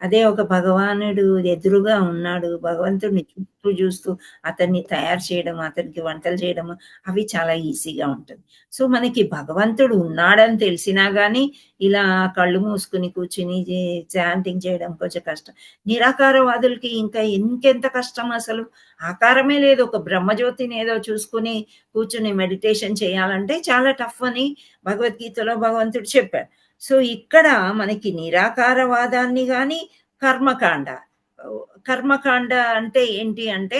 అదే ఒక భగవానుడు ఎదురుగా ఉన్నాడు. భగవంతుడిని చుట్టూ చూస్తూ అతన్ని తయారు చేయడం, అతనికి వంటలు చేయడం అవి చాలా ఈజీగా ఉంటుంది. సో, మనకి భగవంతుడు ఉన్నాడని తెలిసినా గానీ ఇలా కళ్ళు మూసుకొని కూర్చుని చాంటింగ్ చేయడం కొంచెం కష్టం. నిరాకారవాదులకి ఇంకెంత కష్టం అసలు. ఆకారమే లేదు. ఒక బ్రహ్మజ్యోతిని ఏదో చూసుకొని కూర్చుని మెడిటేషన్ చేయాలంటే చాలా టఫ్ అని భగవద్గీతలో భగవంతుడు చెప్పాడు. సో, ఇక్కడ మనకి నిరాకారవాదాన్ని గాని కర్మకాండ. కర్మకాండ అంటే ఏంటి అంటే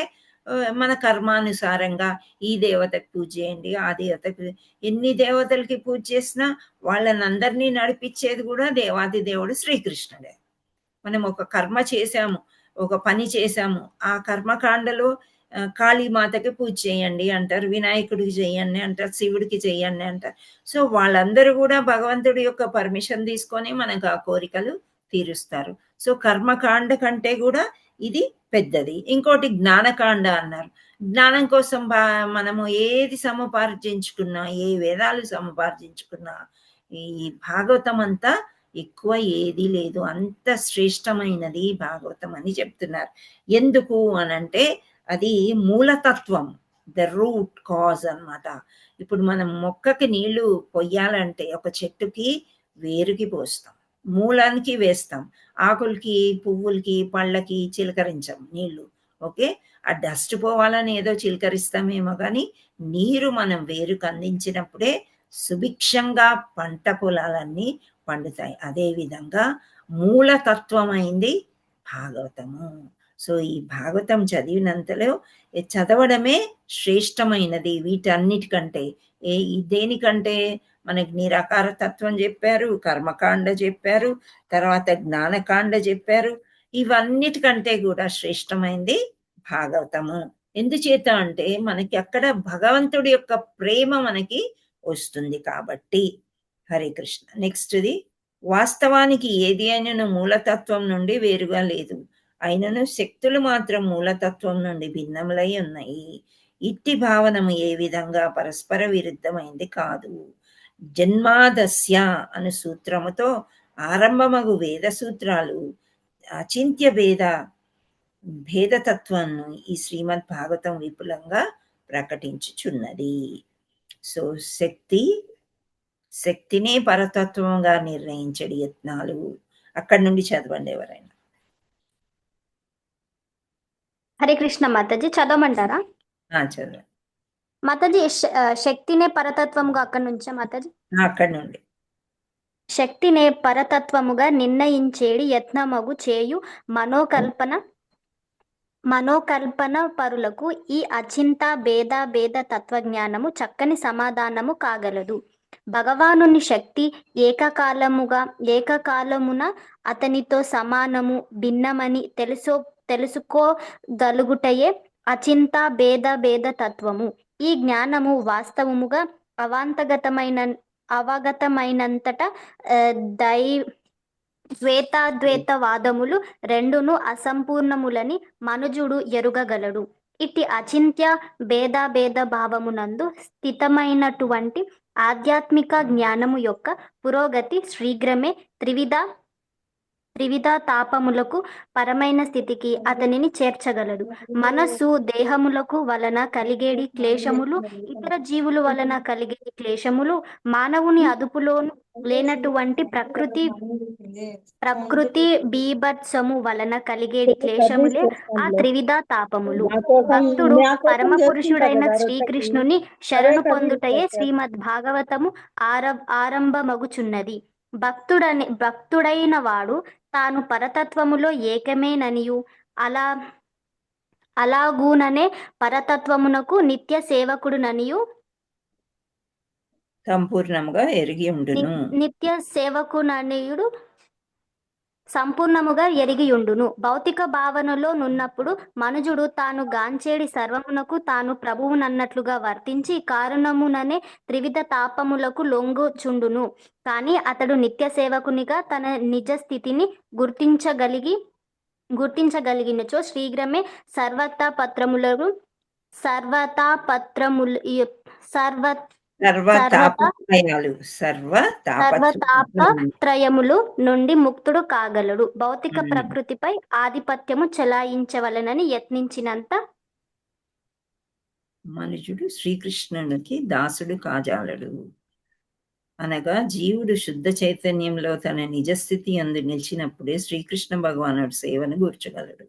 మన కర్మానుసారంగా ఈ దేవతకి పూజ చేయండి, ఆ దేవతకి ఎన్ని దేవతలకి పూజ చేసినా వాళ్ళనందరినీ నడిపించేది కూడా దేవాది దేవుడు శ్రీకృష్ణుడే. మనం ఒక కర్మ చేశాము, ఒక పని చేశాము, ఆ కర్మకాండలో కాళీమాతకి పూజ చేయండి అంటారు, వినాయకుడికి చేయండి అంటారు, శివుడికి చేయండి అంటారు. సో వాళ్ళందరూ కూడా భగవంతుడి యొక్క పర్మిషన్ తీసుకొని మనకు ఆ కోరికలు తీరుస్తారు. సో కర్మకాండ కంటే కూడా ఇది పెద్దది. ఇంకోటి జ్ఞానకాండ అన్నారు. జ్ఞానం కోసం మనము ఏది సముపార్జించుకున్నా, ఏ వేదాలు సముపార్జించుకున్నా ఈ భాగవతం అంతా ఎక్కువ ఏది లేదు, అంత శ్రేష్టమైనది భాగవతం అని చెప్తున్నారు. ఎందుకు అనంటే అది మూలతత్వం, ద రూట్ కాజ్ అన్నమాట. ఇప్పుడు మనం మొక్కకి నీళ్లు పొయ్యాలంటే ఒక చెట్టుకి వేరుకి పోస్తాం, మూలానికి వేస్తాం, ఆకులకి పువ్వులకి పళ్ళకి చిలకరించాం నీళ్లు. ఓకే, ఆ డస్ట్ పోవాలని ఏదో చిలకరిస్తామేమో కానీ నీరు మనం వేరుకు అందించినప్పుడే సుభిక్షంగా పంట పొలాలన్నీ పండుతాయి. అదే విధంగా మూలతత్వమైంది భాగవతము. సో ఈ భాగవతం చదివినంతలో చదవడమే శ్రేష్టమైనది వీటన్నిటికంటే. దేనికంటే మనకి నిరాకార తత్వం చెప్పారు, కర్మకాండ చెప్పారు, తర్వాత జ్ఞానకాండ చెప్పారు. ఇవన్నిటికంటే కూడా శ్రేష్టమైంది భాగవతము. ఎందుచేత అంటే మనకి అక్కడ భగవంతుడి యొక్క ప్రేమ మనకి వస్తుంది కాబట్టి. హరే కృష్ణ. నెక్స్ట్ది, వాస్తవానికి ఏది అయినను మూలతత్వం నుండి వేరుగా లేదు, అయినను శక్తులు మాత్రం మూలతత్వం నుండి భిన్నములై ఉన్నాయి. ఇట్టి భావనము ఏ విధంగా పరస్పర విరుద్ధమైంది కాదు. జన్మాదస్య అను సూత్రముతో ఆరంభమగు వేద సూత్రాలు అచింత్య భేదతత్వాన్ని ఈ శ్రీమద్ భాగవతం విపులంగా ప్రకటించుచున్నది. సో శక్తినే పరతత్వంగా నిర్ణయించడి యత్నాలు. అక్కడి నుండి చదవండి ఎవరైనా. హరే కృష్ణ మాతాజీ, చదవమంటారా? చదవండి మాతాజీ. శక్తినే పరతత్వముగా అక్కడి నుంచే మాతాజీ? అక్కడి నుండి. శక్తినే పరతత్వముగా నిర్ణయించేడి యత్నమగు చేయు మనోకల్పన పరులకు ఈ అచింత భేద తత్వజ్ఞానము చక్కని సమాధానము కాగలదు. భగవానుని శక్తి ఏకకాలమున అతనితో సమానము అవన్నీ తెలుసుకోగలుగుటయే అచింత భేద తత్వము. ఈ జ్ఞానము వాస్తవముగా అవగతమైనంతట ద్వైతాద్వైతవాదములు రెండును అసంపూర్ణములని మనుజుడు ఎరుగగలడు. ఇట్టి అచింత్య భేద భావమునందు స్థితమైనటువంటి ఆధ్యాత్మిక జ్ఞానము యొక్క పురోగతి శీఘ్రమే త్రివిధ తాపములకు పరమైన స్థితికి అతనిని చేర్చగలదు. మనస్సు దేహములకు వలన కలిగేడి క్లేశములు, ఇతర జీవుల వలన కలిగేడి క్లేశములు, మానవుని అదుపులోను లేనటువంటి ప్రకృతి బీభత్సము వలన కలిగేడి క్లేశములే ఆ త్రివిధ తాపములు. భక్తుడు పరమ పురుషుడైన శ్రీకృష్ణుని శరణు పొందుటయే శ్రీమద్ భాగవతము ఆరంభమగుచున్నది. భక్తుడైన వాడు తాను పరతత్వములో ఏకమేననియు అలాగూననే పరతత్వమునకు నిత్య సేవకుడుననియు సంపూర్ణముగా ఎరిగి ఉండును. నిత్య సేవకుననియుడు సంపూర్ణముగా ఎరిగియుండును. భౌతిక భావనలో నున్నప్పుడు మనుజుడు తాను గాంచేడి సర్వమునకు తాను ప్రభువునన్నట్లుగా వర్తించి కారణముననే త్రివిధ తాపములకు లొంగుచుండును. కానీ అతడు నిత్య సేవకునిగా తన నిజ స్థితిని గుర్తించగలిగినచో శీఘ్రమే సర్వతాపత్రములను సర్వతాపత్రయములు నుండి ముక్తుడు కాగలడు. భౌతిక ప్రకృతిపై ఆధిపత్యము చెలాయించవలనని యత్నించినంత మనుషుడు శ్రీకృష్ణునికి దాసుడు కాజాలడు. అనగా జీవుడు శుద్ధ చైతన్యంలో తన నిజస్థితి అందు నిలిచినప్పుడే శ్రీకృష్ణ భగవానుడు సేవను గూర్చగలడు.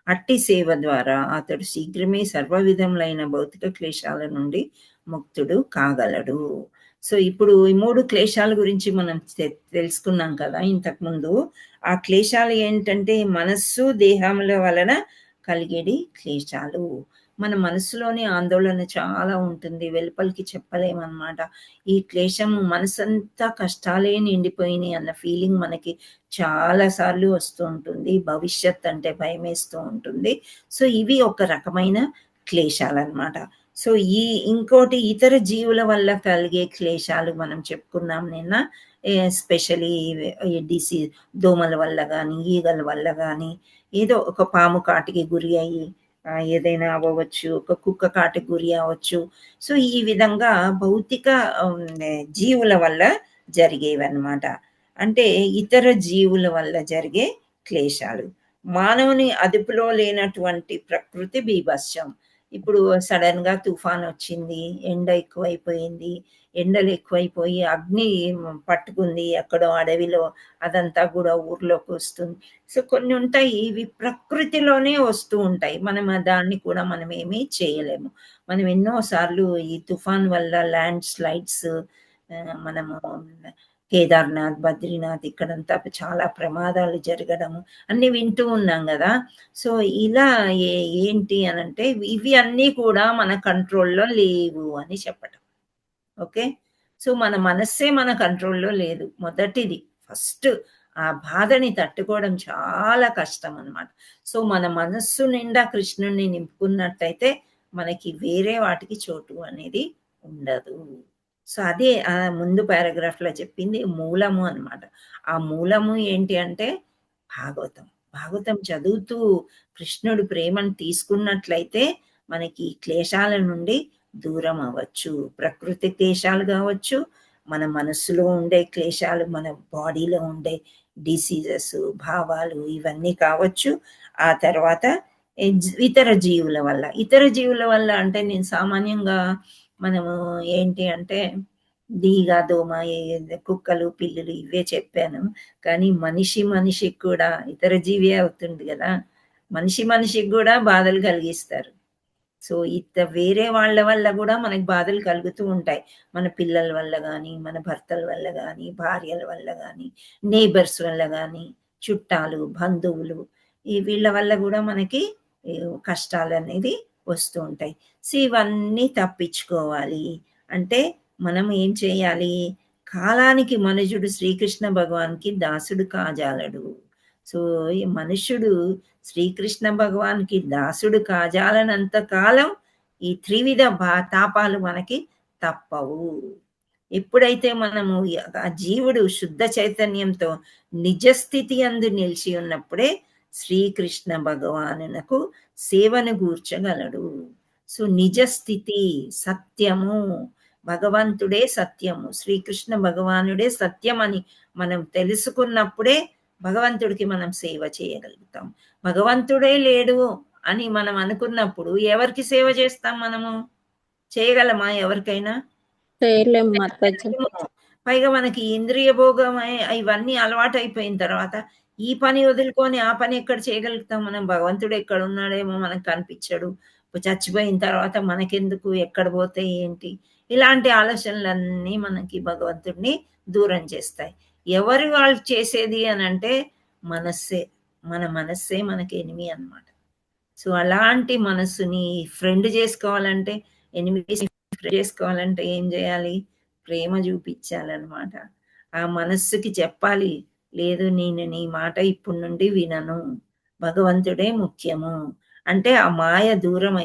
అట్టి సేవ ద్వారా అతడు శీఘ్రమే సర్వ విధములైన భౌతిక క్లేశాల నుండి ముక్తుడు కాగలడు. సో ఇప్పుడు ఈ 3 క్లేశాల గురించి మనం తెలుసుకున్నాం కదా ఇంతకుముందు. ఆ క్లేశాలు ఏంటంటే మనస్సు దేహముల వలన కలిగేది క్లేశాలు. మన మనసులోని ఆందోళన చాలా ఉంటుంది, వెలుపలికి చెప్పలేమన్నమాట. ఈ క్లేశం మనసంతా కష్టాలే నిండిపోయినాయి అన్న ఫీలింగ్ మనకి చాలా సార్లు వస్తూ ఉంటుంది. భవిష్యత్ అంటే భయం వేస్తూ ఉంటుంది. సో ఇవి ఒక రకమైన క్లేశాలు అన్నమాట. సో ఇంకోటి ఇతర జీవుల వల్ల కలిగే క్లేశాలు మనం చెప్పుకున్నాం నిన్న. ఎస్పెషలీ డిసీజ్, దోమల వల్ల కానీ ఈగల వల్ల కానీ, ఏదో ఒక పాము కాటికి గురి అయ్యి ఏదైనా అవ్వచ్చు, ఒక కుక్క కాటికి గురి అవ్వచ్చు. సో ఈ విధంగా భౌతిక జీవుల వల్ల జరిగేవి అన్నమాట. అంటే ఇతర జీవుల వల్ల జరిగే క్లేశాలు. మానవుని అదుపులో లేనటువంటి ప్రకృతి బీభత్సం. ఇప్పుడు సడన్ గా తుఫాన్ వచ్చింది, ఎండ ఎక్కువైపోయింది, ఎండలు ఎక్కువైపోయి అగ్ని పట్టుకుంది ఎక్కడో అడవిలో, అదంతా కూడా ఊర్లోకి వస్తుంది. సో కొన్ని ఉంటాయి, ఇవి ప్రకృతిలోనే వస్తూ ఉంటాయి. మనం దాన్ని కూడా మనం ఏమీ చేయలేము. మనం ఎన్నోసార్లు ఈ తుఫాన్ వల్ల ల్యాండ్ స్లైడ్స్, మనము కేదార్నాథ్, బద్రీనాథ్ ఇక్కడంతా చాలా ప్రమాదాలు జరగడము అన్ని వింటూ ఉన్నాం కదా. సో ఇలా ఏంటి అనంటే ఇవి అన్నీ కూడా మన కంట్రోల్లో లేవు అని చెప్పటం. ఓకే, సో మన మనస్సే మన కంట్రోల్లో లేదు. మొదటిది ఫస్ట్ ఆ బాధని తట్టుకోవడం చాలా కష్టం అన్నమాట. సో మన మనస్సు నిండా కృష్ణుడిని నింపుకున్నట్టయితే మనకి వేరే వాటికి చోటు అనేది ఉండదు. సో అదే ముందు పారాగ్రాఫ్ లో చెప్పింది మూలము అన్నమాట. ఆ మూలము ఏంటి అంటే భాగవతం చదువుతూ కృష్ణుడు ప్రేమను తీసుకున్నట్లయితే మనకి క్లేశాల నుండి దూరం అవ్వచ్చు. ప్రకృతి క్లేశాలు కావచ్చు, మన మనస్సులో ఉండే క్లేశాలు, మన బాడీలో ఉండే డిసీజెస్, భావాలు ఇవన్నీ కావచ్చు. ఆ తర్వాత ఇతర జీవుల వల్ల అంటే నేను సామాన్యంగా మనము ఏంటి అంటే ఈగ, దోమ, కుక్కలు, పిల్లులు ఇవే చెప్పాను. కానీ మనిషికి కూడా ఇతర జీవి అవుతుంది కదా, మనిషికి కూడా బాధలు కలిగిస్తారు. సో వేరే వాళ్ళ వల్ల కూడా మనకి బాధలు కలుగుతూ ఉంటాయి. మన పిల్లల వల్ల కానీ, మన భర్తల వల్ల కానీ, భార్యల వల్ల కానీ, నేబర్స్ వల్ల కానీ, చుట్టాలు, బంధువులు వీళ్ళ వల్ల కూడా మనకి కష్టాలు అనేది వస్తూ ఉంటాయి. సో ఇవన్నీ తప్పించుకోవాలి అంటే మనం ఏం చేయాలి? కాలానికి మనుషుడు శ్రీకృష్ణ భగవాన్కి దాసుడు కాజాలడు. సో ఈ మనుష్యుడు శ్రీకృష్ణ భగవాన్కి దాసుడు కాజాలనంత కాలం ఈ త్రివిధ తాపాలు మనకి తప్పవు. ఎప్పుడైతే మనము ఆ జీవుడు శుద్ధ చైతన్యంతో నిజస్థితి అందు నిలిచి ఉన్నప్పుడే శ్రీకృష్ణ భగవానునకు సేవను గూర్చగలడు. సో నిజస్థితి సత్యము, భగవంతుడే సత్యము, శ్రీకృష్ణ భగవానుడే సత్యం అని మనం తెలుసుకున్నప్పుడే భగవంతుడికి మనం సేవ చేయగలుగుతాం. భగవంతుడే లేడు అని మనం అనుకున్నప్పుడు ఎవరికి సేవ చేస్తాం? మనము చేయగలమా? ఎవరికైనా పైగా మనకి ఇంద్రియ భోగం ఇవన్నీ అలవాటు అయిపోయిన తర్వాత ఈ పని వదులుకొని ఆ పని ఎక్కడ చేయగలుగుతాం మనం? భగవంతుడు ఎక్కడ ఉన్నాడేమో మనకు కనిపించడు, చచ్చిపోయిన తర్వాత మనకెందుకు, ఎక్కడ పోతే ఏంటి, ఇలాంటి ఆలోచనలన్నీ మనకి భగవంతుడిని దూరం చేస్తాయి. ఎవరు వాళ్ళు చేసేది అని అంటే మన మనస్సే మనకి ఎనిమి అన్నమాట. సో అలాంటి మనస్సుని ఫ్రెండ్ చేసుకోవాలంటే, ఎనిమి చేసుకోవాలంటే ఏం చేయాలి? ప్రేమ చూపించాలన్నమాట. ఆ మనస్సుకి చెప్పాలి, లేదు నేను నీ మాట ఇప్పటి నుండి వినను, భగవంతుడే ముఖ్యము అంటే ఆ మాయ దూరం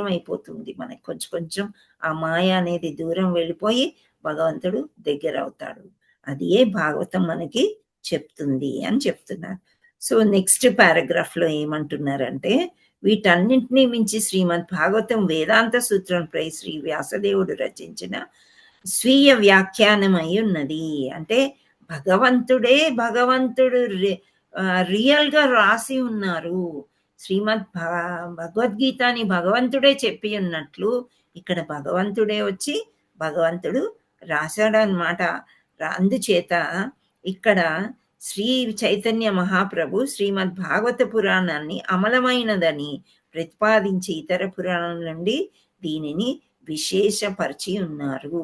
అయిపోతుంది మనకి. కొంచెం కొంచెం ఆ మాయ అనేది దూరం వెళ్ళిపోయి భగవంతుడు దగ్గర అవుతాడు. అది భాగవతం మనకి చెప్తుంది అని చెప్తున్నారు. సో నెక్స్ట్ పారాగ్రాఫ్ లో ఏమంటున్నారంటే, వీటన్నింటినీ మించి శ్రీమద్ భాగవతం వేదాంత సూత్రంపై శ్రీ వ్యాసదేవుడు రచించిన స్వీయ వ్యాఖ్యానమై ఉన్నది. అంటే భగవంతుడు రియల్ గా రాసి ఉన్నారు. శ్రీమద్ భగవద్గీతని భగవంతుడే చెప్పి ఉన్నట్లు ఇక్కడ భగవంతుడే వచ్చి భగవంతుడు రాశాడనమాట. అందుచేత ఇక్కడ శ్రీ చైతన్య మహాప్రభు శ్రీమద్ భాగవత పురాణాన్ని అమలమైనదని ప్రతిపాదించి ఇతర పురాణం నుండి దీనిని విశేషపరిచి ఉన్నారు.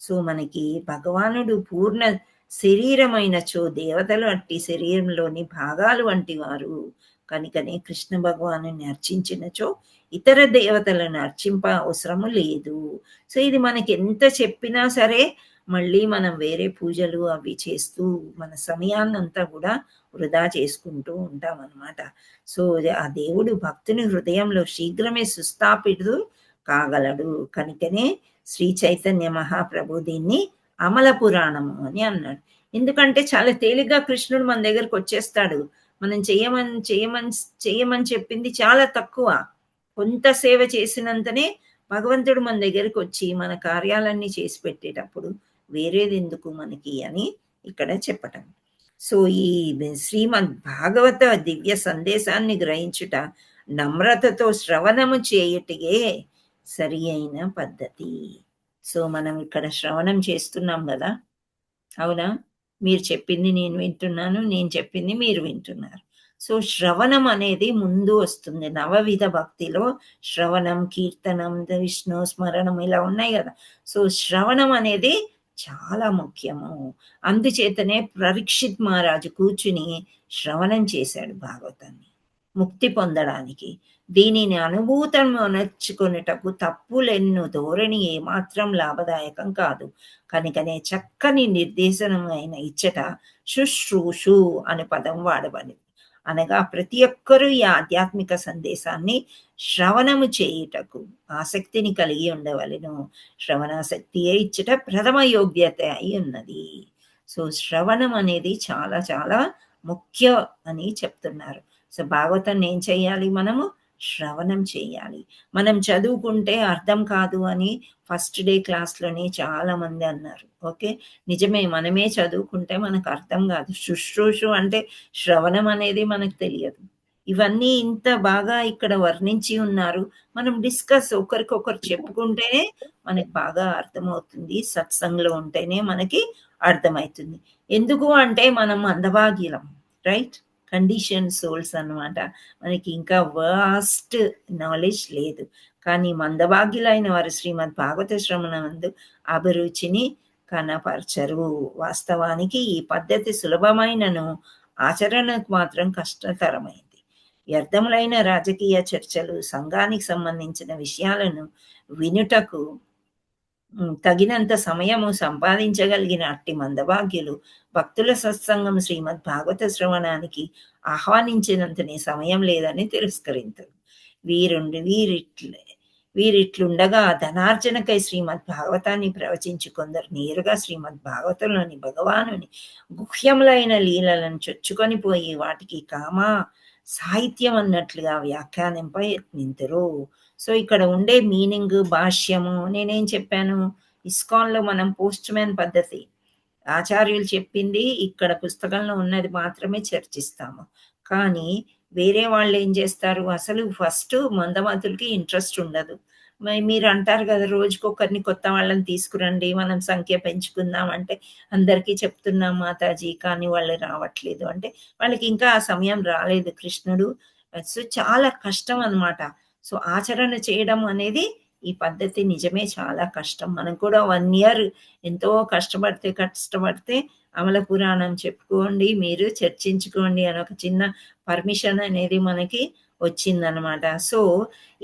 సో మనకి భగవానుడు పూర్ణ శరీరమైనచో దేవతలు అట్టి శరీరంలోని భాగాలు వంటి వారు కనుకనే కృష్ణ భగవాను అర్చించినచో ఇతర దేవతలను అర్చింప అవసరము లేదు. సో ఇది మనకి ఎంత చెప్పినా సరే మళ్ళీ మనం వేరే పూజలు అవి చేస్తూ మన సమయాన్నంతా కూడా వృధా చేసుకుంటూ ఉంటాం అన్నమాట. సో ఆ దేవుడు భక్తుని హృదయంలో శీఘ్రమే సుస్థాపితుడు కాగలడు. కనుకనే శ్రీ చైతన్య మహాప్రభు దీన్ని అమల పురాణము అని అన్నాడు. ఎందుకంటే చాలా తేలిగ్గా కృష్ణుడు మన దగ్గరకు వచ్చేస్తాడు. మనం చేయమని చెప్పింది చాలా తక్కువ. కొంత సేవ చేసినంతనే భగవంతుడు మన దగ్గరికి వచ్చి మన కార్యాలన్నీ చేసి పెట్టేటప్పుడు వేరేది ఎందుకు మనకి అని ఇక్కడ చెప్పటం. సో ఈ శ్రీమద్ భాగవత దివ్య సందేశాన్ని గ్రహించుట నమ్రతతో శ్రవణము చేయుటయే సరి అయిన పద్ధతి. సో మనం ఇక్కడ శ్రవణం చేస్తున్నాం కదా, అవునా? మీరు చెప్పింది నేను వింటున్నాను, నేను చెప్పింది మీరు వింటున్నారు. సో శ్రవణం అనేది ముందు వస్తుంది. నవవిధ భక్తిలో శ్రవణం, కీర్తనం, విష్ణు స్మరణం ఇలా ఉన్నాయి కదా. సో శ్రవణం అనేది చాలా ముఖ్యము. అందుచేతనే పరీక్షిత్ మహారాజు కూర్చుని శ్రవణం చేశాడు భాగవతాన్ని ముక్తి పొందడానికి. దీనిని అనుభూతం నచ్చుకొనుటకు తప్పులెన్ను ధోరణి ఏమాత్రం లాభదాయకం కాదు. కనుకనే చక్కని నిర్దేశనం అయిన ఇచ్చట శుశ్రూషు అనే పదం వాడబడింది. అనగా ప్రతి ఒక్కరూ ఈ ఆధ్యాత్మిక సందేశాన్ని శ్రవణము చేయుటకు ఆసక్తిని కలిగి ఉండవలెను. శ్రవణాసక్తియే ఇచ్చట ప్రథమ యోగ్యత అయి ఉన్నది. సో శ్రవణం అనేది చాలా చాలా ముఖ్యం అని చెప్తున్నారు. సో భాగవతాన్ని ఏం చేయాలి? మనము శ్రవణం చేయాలి. మనం చదువుకుంటే అర్థం కాదు అని ఫస్ట్ డే క్లాస్లోనే చాలా మంది అన్నారు. ఓకే, నిజమే, మనమే చదువుకుంటే మనకు అర్థం కాదు. శుశ్రూషు అంటే శ్రవణం అనేది మనకు తెలియదు. ఇవన్నీ ఇంత బాగా ఇక్కడ వర్ణించి ఉన్నారు. మనం డిస్కస్ ఒకరికొకరు చెప్పుకుంటేనే మనకి బాగా అర్థమవుతుంది. సత్సంగంలో ఉంటేనే మనకి అర్థమవుతుంది. ఎందుకు అంటే మనం అందభాగ్యులం, రైట్? కండిషన్ సోల్స్ అన్నమాట. మనకి ఇంకా వాస్ట్ నాలెడ్జ్ లేదు. కానీ మందభాగ్యులైన వారు శ్రీమద్ భాగవత శ్రవణమందు అభిరుచిని కనపరచరు. వాస్తవానికి ఈ పద్ధతి సులభమైనను ఆచరణకు మాత్రం కష్టతరమైంది. వ్యర్థములైన రాజకీయ చర్చలు, సంఘానికి సంబంధించిన విషయాలను వినుటకు తగినంత సమయము సంపాదించగలిగిన అట్టి మందభాగ్యులు భక్తుల సత్సంగం శ్రీమద్ భాగవత శ్రవణానికి ఆహ్వానించినంతనే సమయం లేదని తిరస్కరించరు. వీరిట్లుండగా ధనార్జనకై శ్రీమద్ భాగవతాన్ని ప్రవచించి కొందరు నేరుగా శ్రీమద్ భాగవతంలోని భగవానుని గుహ్యములైన లీలలను చొచ్చుకొని పోయి వాటికి కామ సాహిత్యం అన్నట్లుగా వ్యాఖ్యానింప యత్నింతురు. సో ఇక్కడ ఉండే మీనింగ్, భాష్యము నేనేం చెప్పాను? ఇస్కాన్లో మనం పోస్ట్ మ్యాన్ పద్ధతి, ఆచార్యులు చెప్పింది ఇక్కడ పుస్తకంలో ఉన్నది మాత్రమే చర్చిస్తాము. కానీ వేరే వాళ్ళు ఏం చేస్తారు? అసలు ఫస్ట్ మందమతులకి ఇంట్రెస్ట్ ఉండదు. మీరు అంటారు కదా, రోజుకొకరిని కొత్త వాళ్ళని తీసుకురండి, మనం సంఖ్య పెంచుకుందాం అంటే అందరికీ చెప్తున్నాం మాతాజీ, కానీ వాళ్ళు రావట్లేదు అంటే వాళ్ళకి ఇంకా ఆ సమయం రాలేదు కృష్ణుడు. సో చాలా కష్టం అన్నమాట. సో ఆచరణ చేయడం అనేది ఈ పద్ధతి నిజమే చాలా కష్టం. మనం కూడా 1 year ఎంతో కష్టపడితే అమల పురాణం చెప్పుకోండి, మీరు చర్చించుకోండి అని ఒక చిన్న పర్మిషన్ అనేది మనకి వచ్చిందనమాట. సో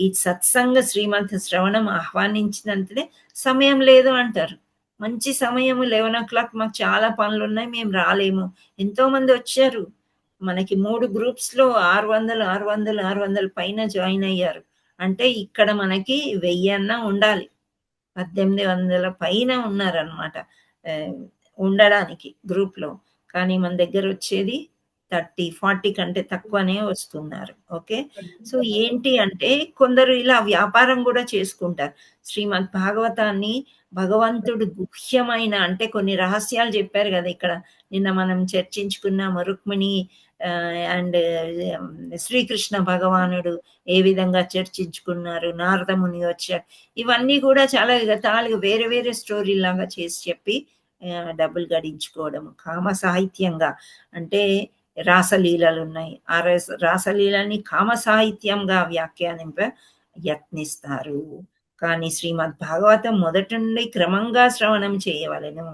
ఈ సత్సంగ శ్రీమంత శ్రవణం ఆహ్వానించినంతనే సమయం లేదు అంటారు. మంచి సమయం 11 o'clock, మాకు చాలా పనులు ఉన్నాయి, మేము రాలేము. ఎంతో మంది వచ్చారు. మనకి 3 గ్రూప్స్లో 600 పైన జాయిన్ అయ్యారు. అంటే ఇక్కడ మనకి 1000 ఉండాలి, 1800 పైన ఉన్నారనమాట ఉండడానికి గ్రూప్లో. కానీ మన దగ్గర వచ్చేది 30-40 కంటే తక్కువనే వస్తున్నారు. ఓకే. సో ఏంటి అంటే కొందరు ఇలా వ్యాపారం కూడా చేసుకుంటారు. శ్రీమద్ భాగవతాన్ని భగవంతుడు గుహ్యమైన అంటే కొన్ని రహస్యాలు చెప్పారు కదా ఇక్కడ నిన్న మనం చర్చించుకున్నాము. రుక్మిణి అండ్ శ్రీకృష్ణ భగవానుడు ఏ విధంగా చర్చించుకున్నారు, నారద ముని వచ్చారు, ఇవన్నీ కూడా చాలా గతాలుగా వేరే వేరే స్టోరీ లాగా చేసి చెప్పి డబ్బులు గడించుకోవడం కామ సాహిత్యంగా. అంటే రాసలీలలు ఉన్నాయి, ఆ రాసలీలని కామ సాహిత్యంగా వ్యాఖ్యానింప యత్నిస్తారు. కానీ శ్రీమద్ భాగవతం మొదటి నుండి క్రమంగా శ్రవణం చేయవలెను.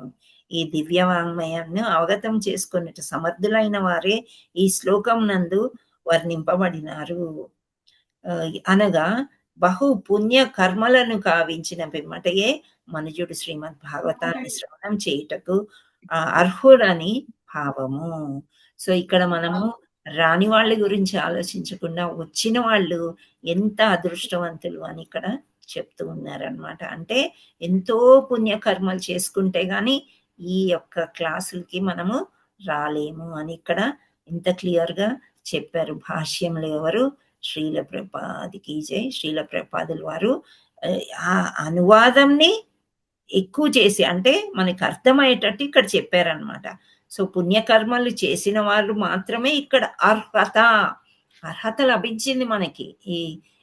ఈ దివ్య వాంగ్మయాన్ని అవగతం చేసుకున్నట్టు సమర్థులైన వారే ఈ శ్లోకం నందు వర్ణింపబడినారు. అనగా బహు పుణ్య కర్మలను కావించిన పిమ్మటయే మనుజుడు శ్రీమద్ భాగవతాన్ని శ్రవణం చేయుటకు అర్హుడని భావము. సో ఇక్కడ మనము రాని వాళ్ళ గురించి ఆలోచించకుండా వచ్చిన వాళ్ళు ఎంత అదృష్టవంతులు అని ఇక్కడ చెప్తూ ఉన్నారనమాట. అంటే ఎంతో పుణ్యకర్మలు చేసుకుంటే గాని ఈ యొక్క క్లాసులకి మనము రాలేము అని ఇక్కడ ఇంత క్లియర్ గా చెప్పారు. భాష్యంలో ఎవరు? శ్రీల ప్రభుపాదికి జై. శ్రీల ప్రభుపాదుల వారు ఆ అనువాదంని ఎక్కువ చేసి అంటే మనకి అర్థమయ్యేటట్టు ఇక్కడ చెప్పారనమాట. సో పుణ్యకర్మలు చేసిన వాళ్ళు మాత్రమే ఇక్కడ అర్హత లభించింది మనకి,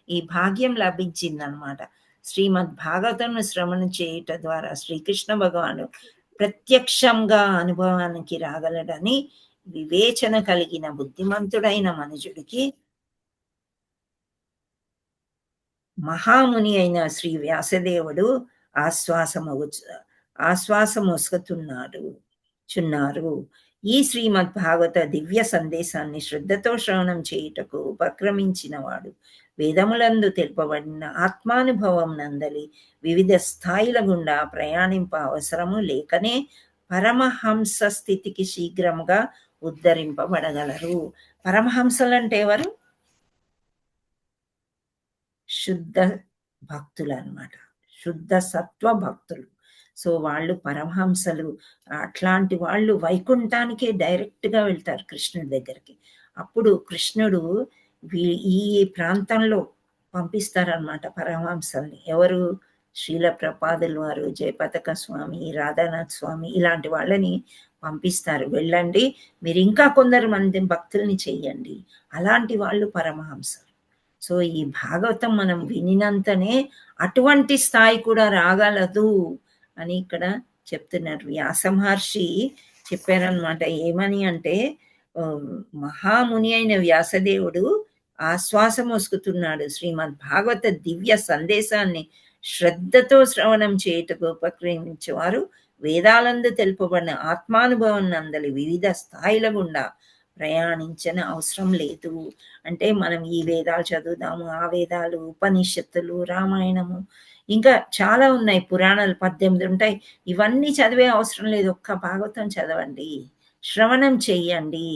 ఈ భాగ్యం లభించింది అనమాట. శ్రీమద్ భాగవతం శ్రవణం చేయుట ద్వారా శ్రీకృష్ణ భగవాను ప్రత్యక్షంగా అనుభవానికి రాగలడని వివేచన కలిగిన బుద్ధిమంతుడైన మనుజుడికి మహాముని అయిన శ్రీ వ్యాసదేవుడు చున్నారు. ఈ శ్రీమద్ భాగవత దివ్య సందేశాన్ని శ్రద్ధతో శ్రవణం చేయుటకు ఉపక్రమించిన వాడు వేదములందు తెలుపబడిన ఆత్మానుభవం నందలి వివిధ స్థాయిల గుండా ప్రయాణింప అవసరము లేకనే పరమహంస స్థితికి శీఘ్రంగా ఉద్ధరింపబడగలరు. పరమహంసలంటే ఎవరు? శుద్ధ భక్తులు అన్నమాట, శుద్ధ సత్వ భక్తులు. సో వాళ్ళు పరమహంసలు. అట్లాంటి వాళ్ళు వైకుంఠానికే డైరెక్ట్ గా వెళ్తారు కృష్ణుడి దగ్గరికి. అప్పుడు కృష్ణుడు ఈ ప్రాంతంలో పంపిస్తారనమాట పరమహంసల్ని. ఎవరు? శ్రీల ప్రభుపాదుల వారు, జయపతాక స్వామి, రాధానాథ్ స్వామి ఇలాంటి వాళ్ళని పంపిస్తారు. వెళ్ళండి మీరు ఇంకా కొందరు మంది భక్తుల్ని చెయ్యండి. అలాంటి వాళ్ళు పరమహంసలు. సో ఈ భాగవతం మనం వినినంతనే అటువంటి స్థాయి కూడా రాగలదు అని ఇక్కడ చెప్తున్నారు. వ్యాస మహర్షి చెప్పారనమాట. ఏమని అంటే మహాముని అయిన వ్యాసదేవుడు ఆశ్వాసం మోసుకుతున్నాడు. శ్రీమద్ భాగవత దివ్య సందేశాన్ని శ్రద్ధతో శ్రవణం చేయుటకు ఉపక్రమించేవారు వేదాలందు తెలుపబడిన ఆత్మానుభవం నందలి వివిధ స్థాయిల గుండా ప్రయాణించని అవసరం లేదు. అంటే మనం ఈ వేదాలు చదువుదాము, ఆ వేదాలు, ఉపనిషత్తులు, రామాయణము, ఇంకా చాలా ఉన్నాయి, పురాణాలు 18 ఉంటాయి. ఇవన్నీ చదివే అవసరం లేదు. ఒక్క భాగవతం చదవండి, శ్రవణం చెయ్యండి.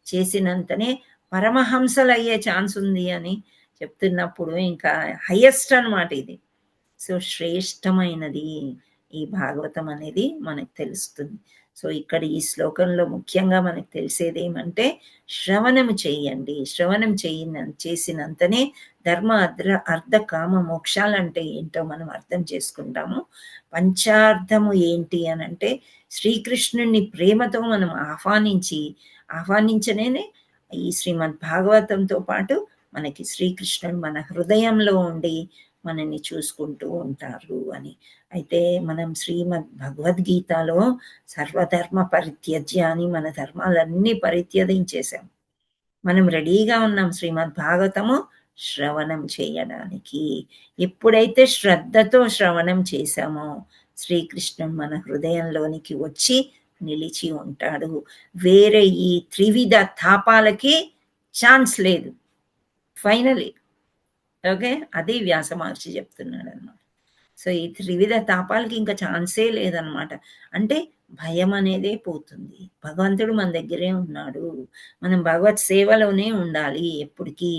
చేసినంతనే పరమహంసలు అయ్యే ఛాన్స్ ఉంది అని చెప్తున్నప్పుడు ఇంకా హైయెస్ట్ అన్నమాట ఇది. సో శ్రేష్టమైనది ఈ భాగవతం అనేది మనకు తెలుస్తుంది. సో ఇక్కడ ఈ శ్లోకంలో ముఖ్యంగా మనకు తెలిసేది ఏమంటే శ్రవణము చెయ్యండి. శ్రవణం చేసినంతనే ధర్మ అర్థ కామ మోక్షాలంటే ఏంటో మనం అర్థం చేసుకుంటాము. పంచార్థము ఏంటి అని అంటే శ్రీకృష్ణుని ప్రేమతో మనం ఆహ్వానించనే ఈ శ్రీమద్ భాగవతంతో పాటు మనకి శ్రీకృష్ణుడు మన హృదయంలో ఉండి మనల్ని చూసుకుంటూ ఉంటారు అని. అయితే మనం శ్రీమద్ భగవద్గీతలో సర్వధర్మ పరిత్యజ్య అని మన ధర్మాలన్నీ పరిత్యజించేసాం. మనం రెడీగా ఉన్నాం శ్రీమద్ భాగవతము శ్రవణం చేయడానికి. ఎప్పుడైతే శ్రద్ధతో శ్రవణం చేశామో శ్రీకృష్ణుడు మన హృదయంలోనికి వచ్చి నిలిచి ఉంటాడు. వేరే ఈ త్రివిధ తాపాలకి ఛాన్స్ లేదు ఫైనలీ. ఓకే, అది వ్యాస మహర్షి చెప్తున్నాడు అన్నమాట. సో ఈ త్రివిధ తాపాలకి ఇంకా ఛాన్సే లేదనమాట. అంటే భయం అనేదే పోతుంది. భగవంతుడు మన దగ్గరే ఉన్నాడు, మనం భగవత్ సేవలోనే ఉండాలి ఎప్పటికీ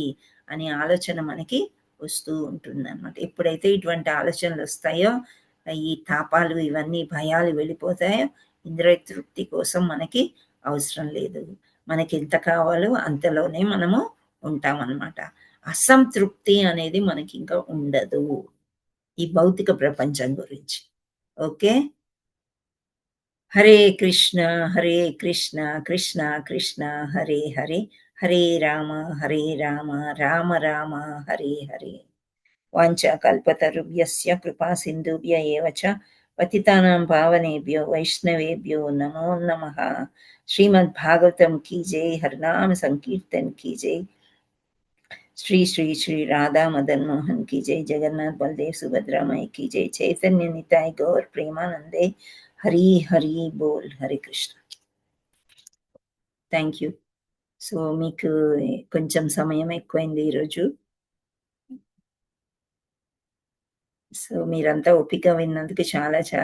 అనే ఆలోచన మనకి వస్తూ ఉంటుంది అనమాట. ఎప్పుడైతే ఇటువంటి ఆలోచనలు వస్తాయో ఈ తాపాలు ఇవన్నీ భయాలు వెళ్ళిపోతాయో ఇంద్రియ తృప్తి కోసం మనకి అవసరం లేదు. మనకి ఎంత కావాలో అంతలోనే మనము ఉంటామన్నమాట. అసంతృప్తి అనేది మనకి ఇంకా ఉండదు ఈ భౌతిక ప్రపంచం గురించి. ఓకే. హరే కృష్ణ కృష్ణ కృష్ణ హరే హరే, హరే రామ రామ రామ హరే హరే. వాంఛాకల్పతరుభ్యస్య కృపా సింధుభ్య ఏవ చ పతితానాం పావనేభ్యో వైష్ణవేభ్యో నమో నమః. శ్రీమద్ భాగవతం की जय, हरनाम संकीर्तन की जय, श्री श्री श्री राधा मदन मोहन की जय, जगन्नाथ बलदेव सुभद्रा माई की जय, चैतन्य निताय गौर प्रेमानंदे, हरि हरि बोल. Hare Krishna. Thank you. So మీకు కొంచెం సమయం ఎక్కువైంది ఈరోజు. సో మీరంతా ఓపిక విన్నందుకు చాలా చాలా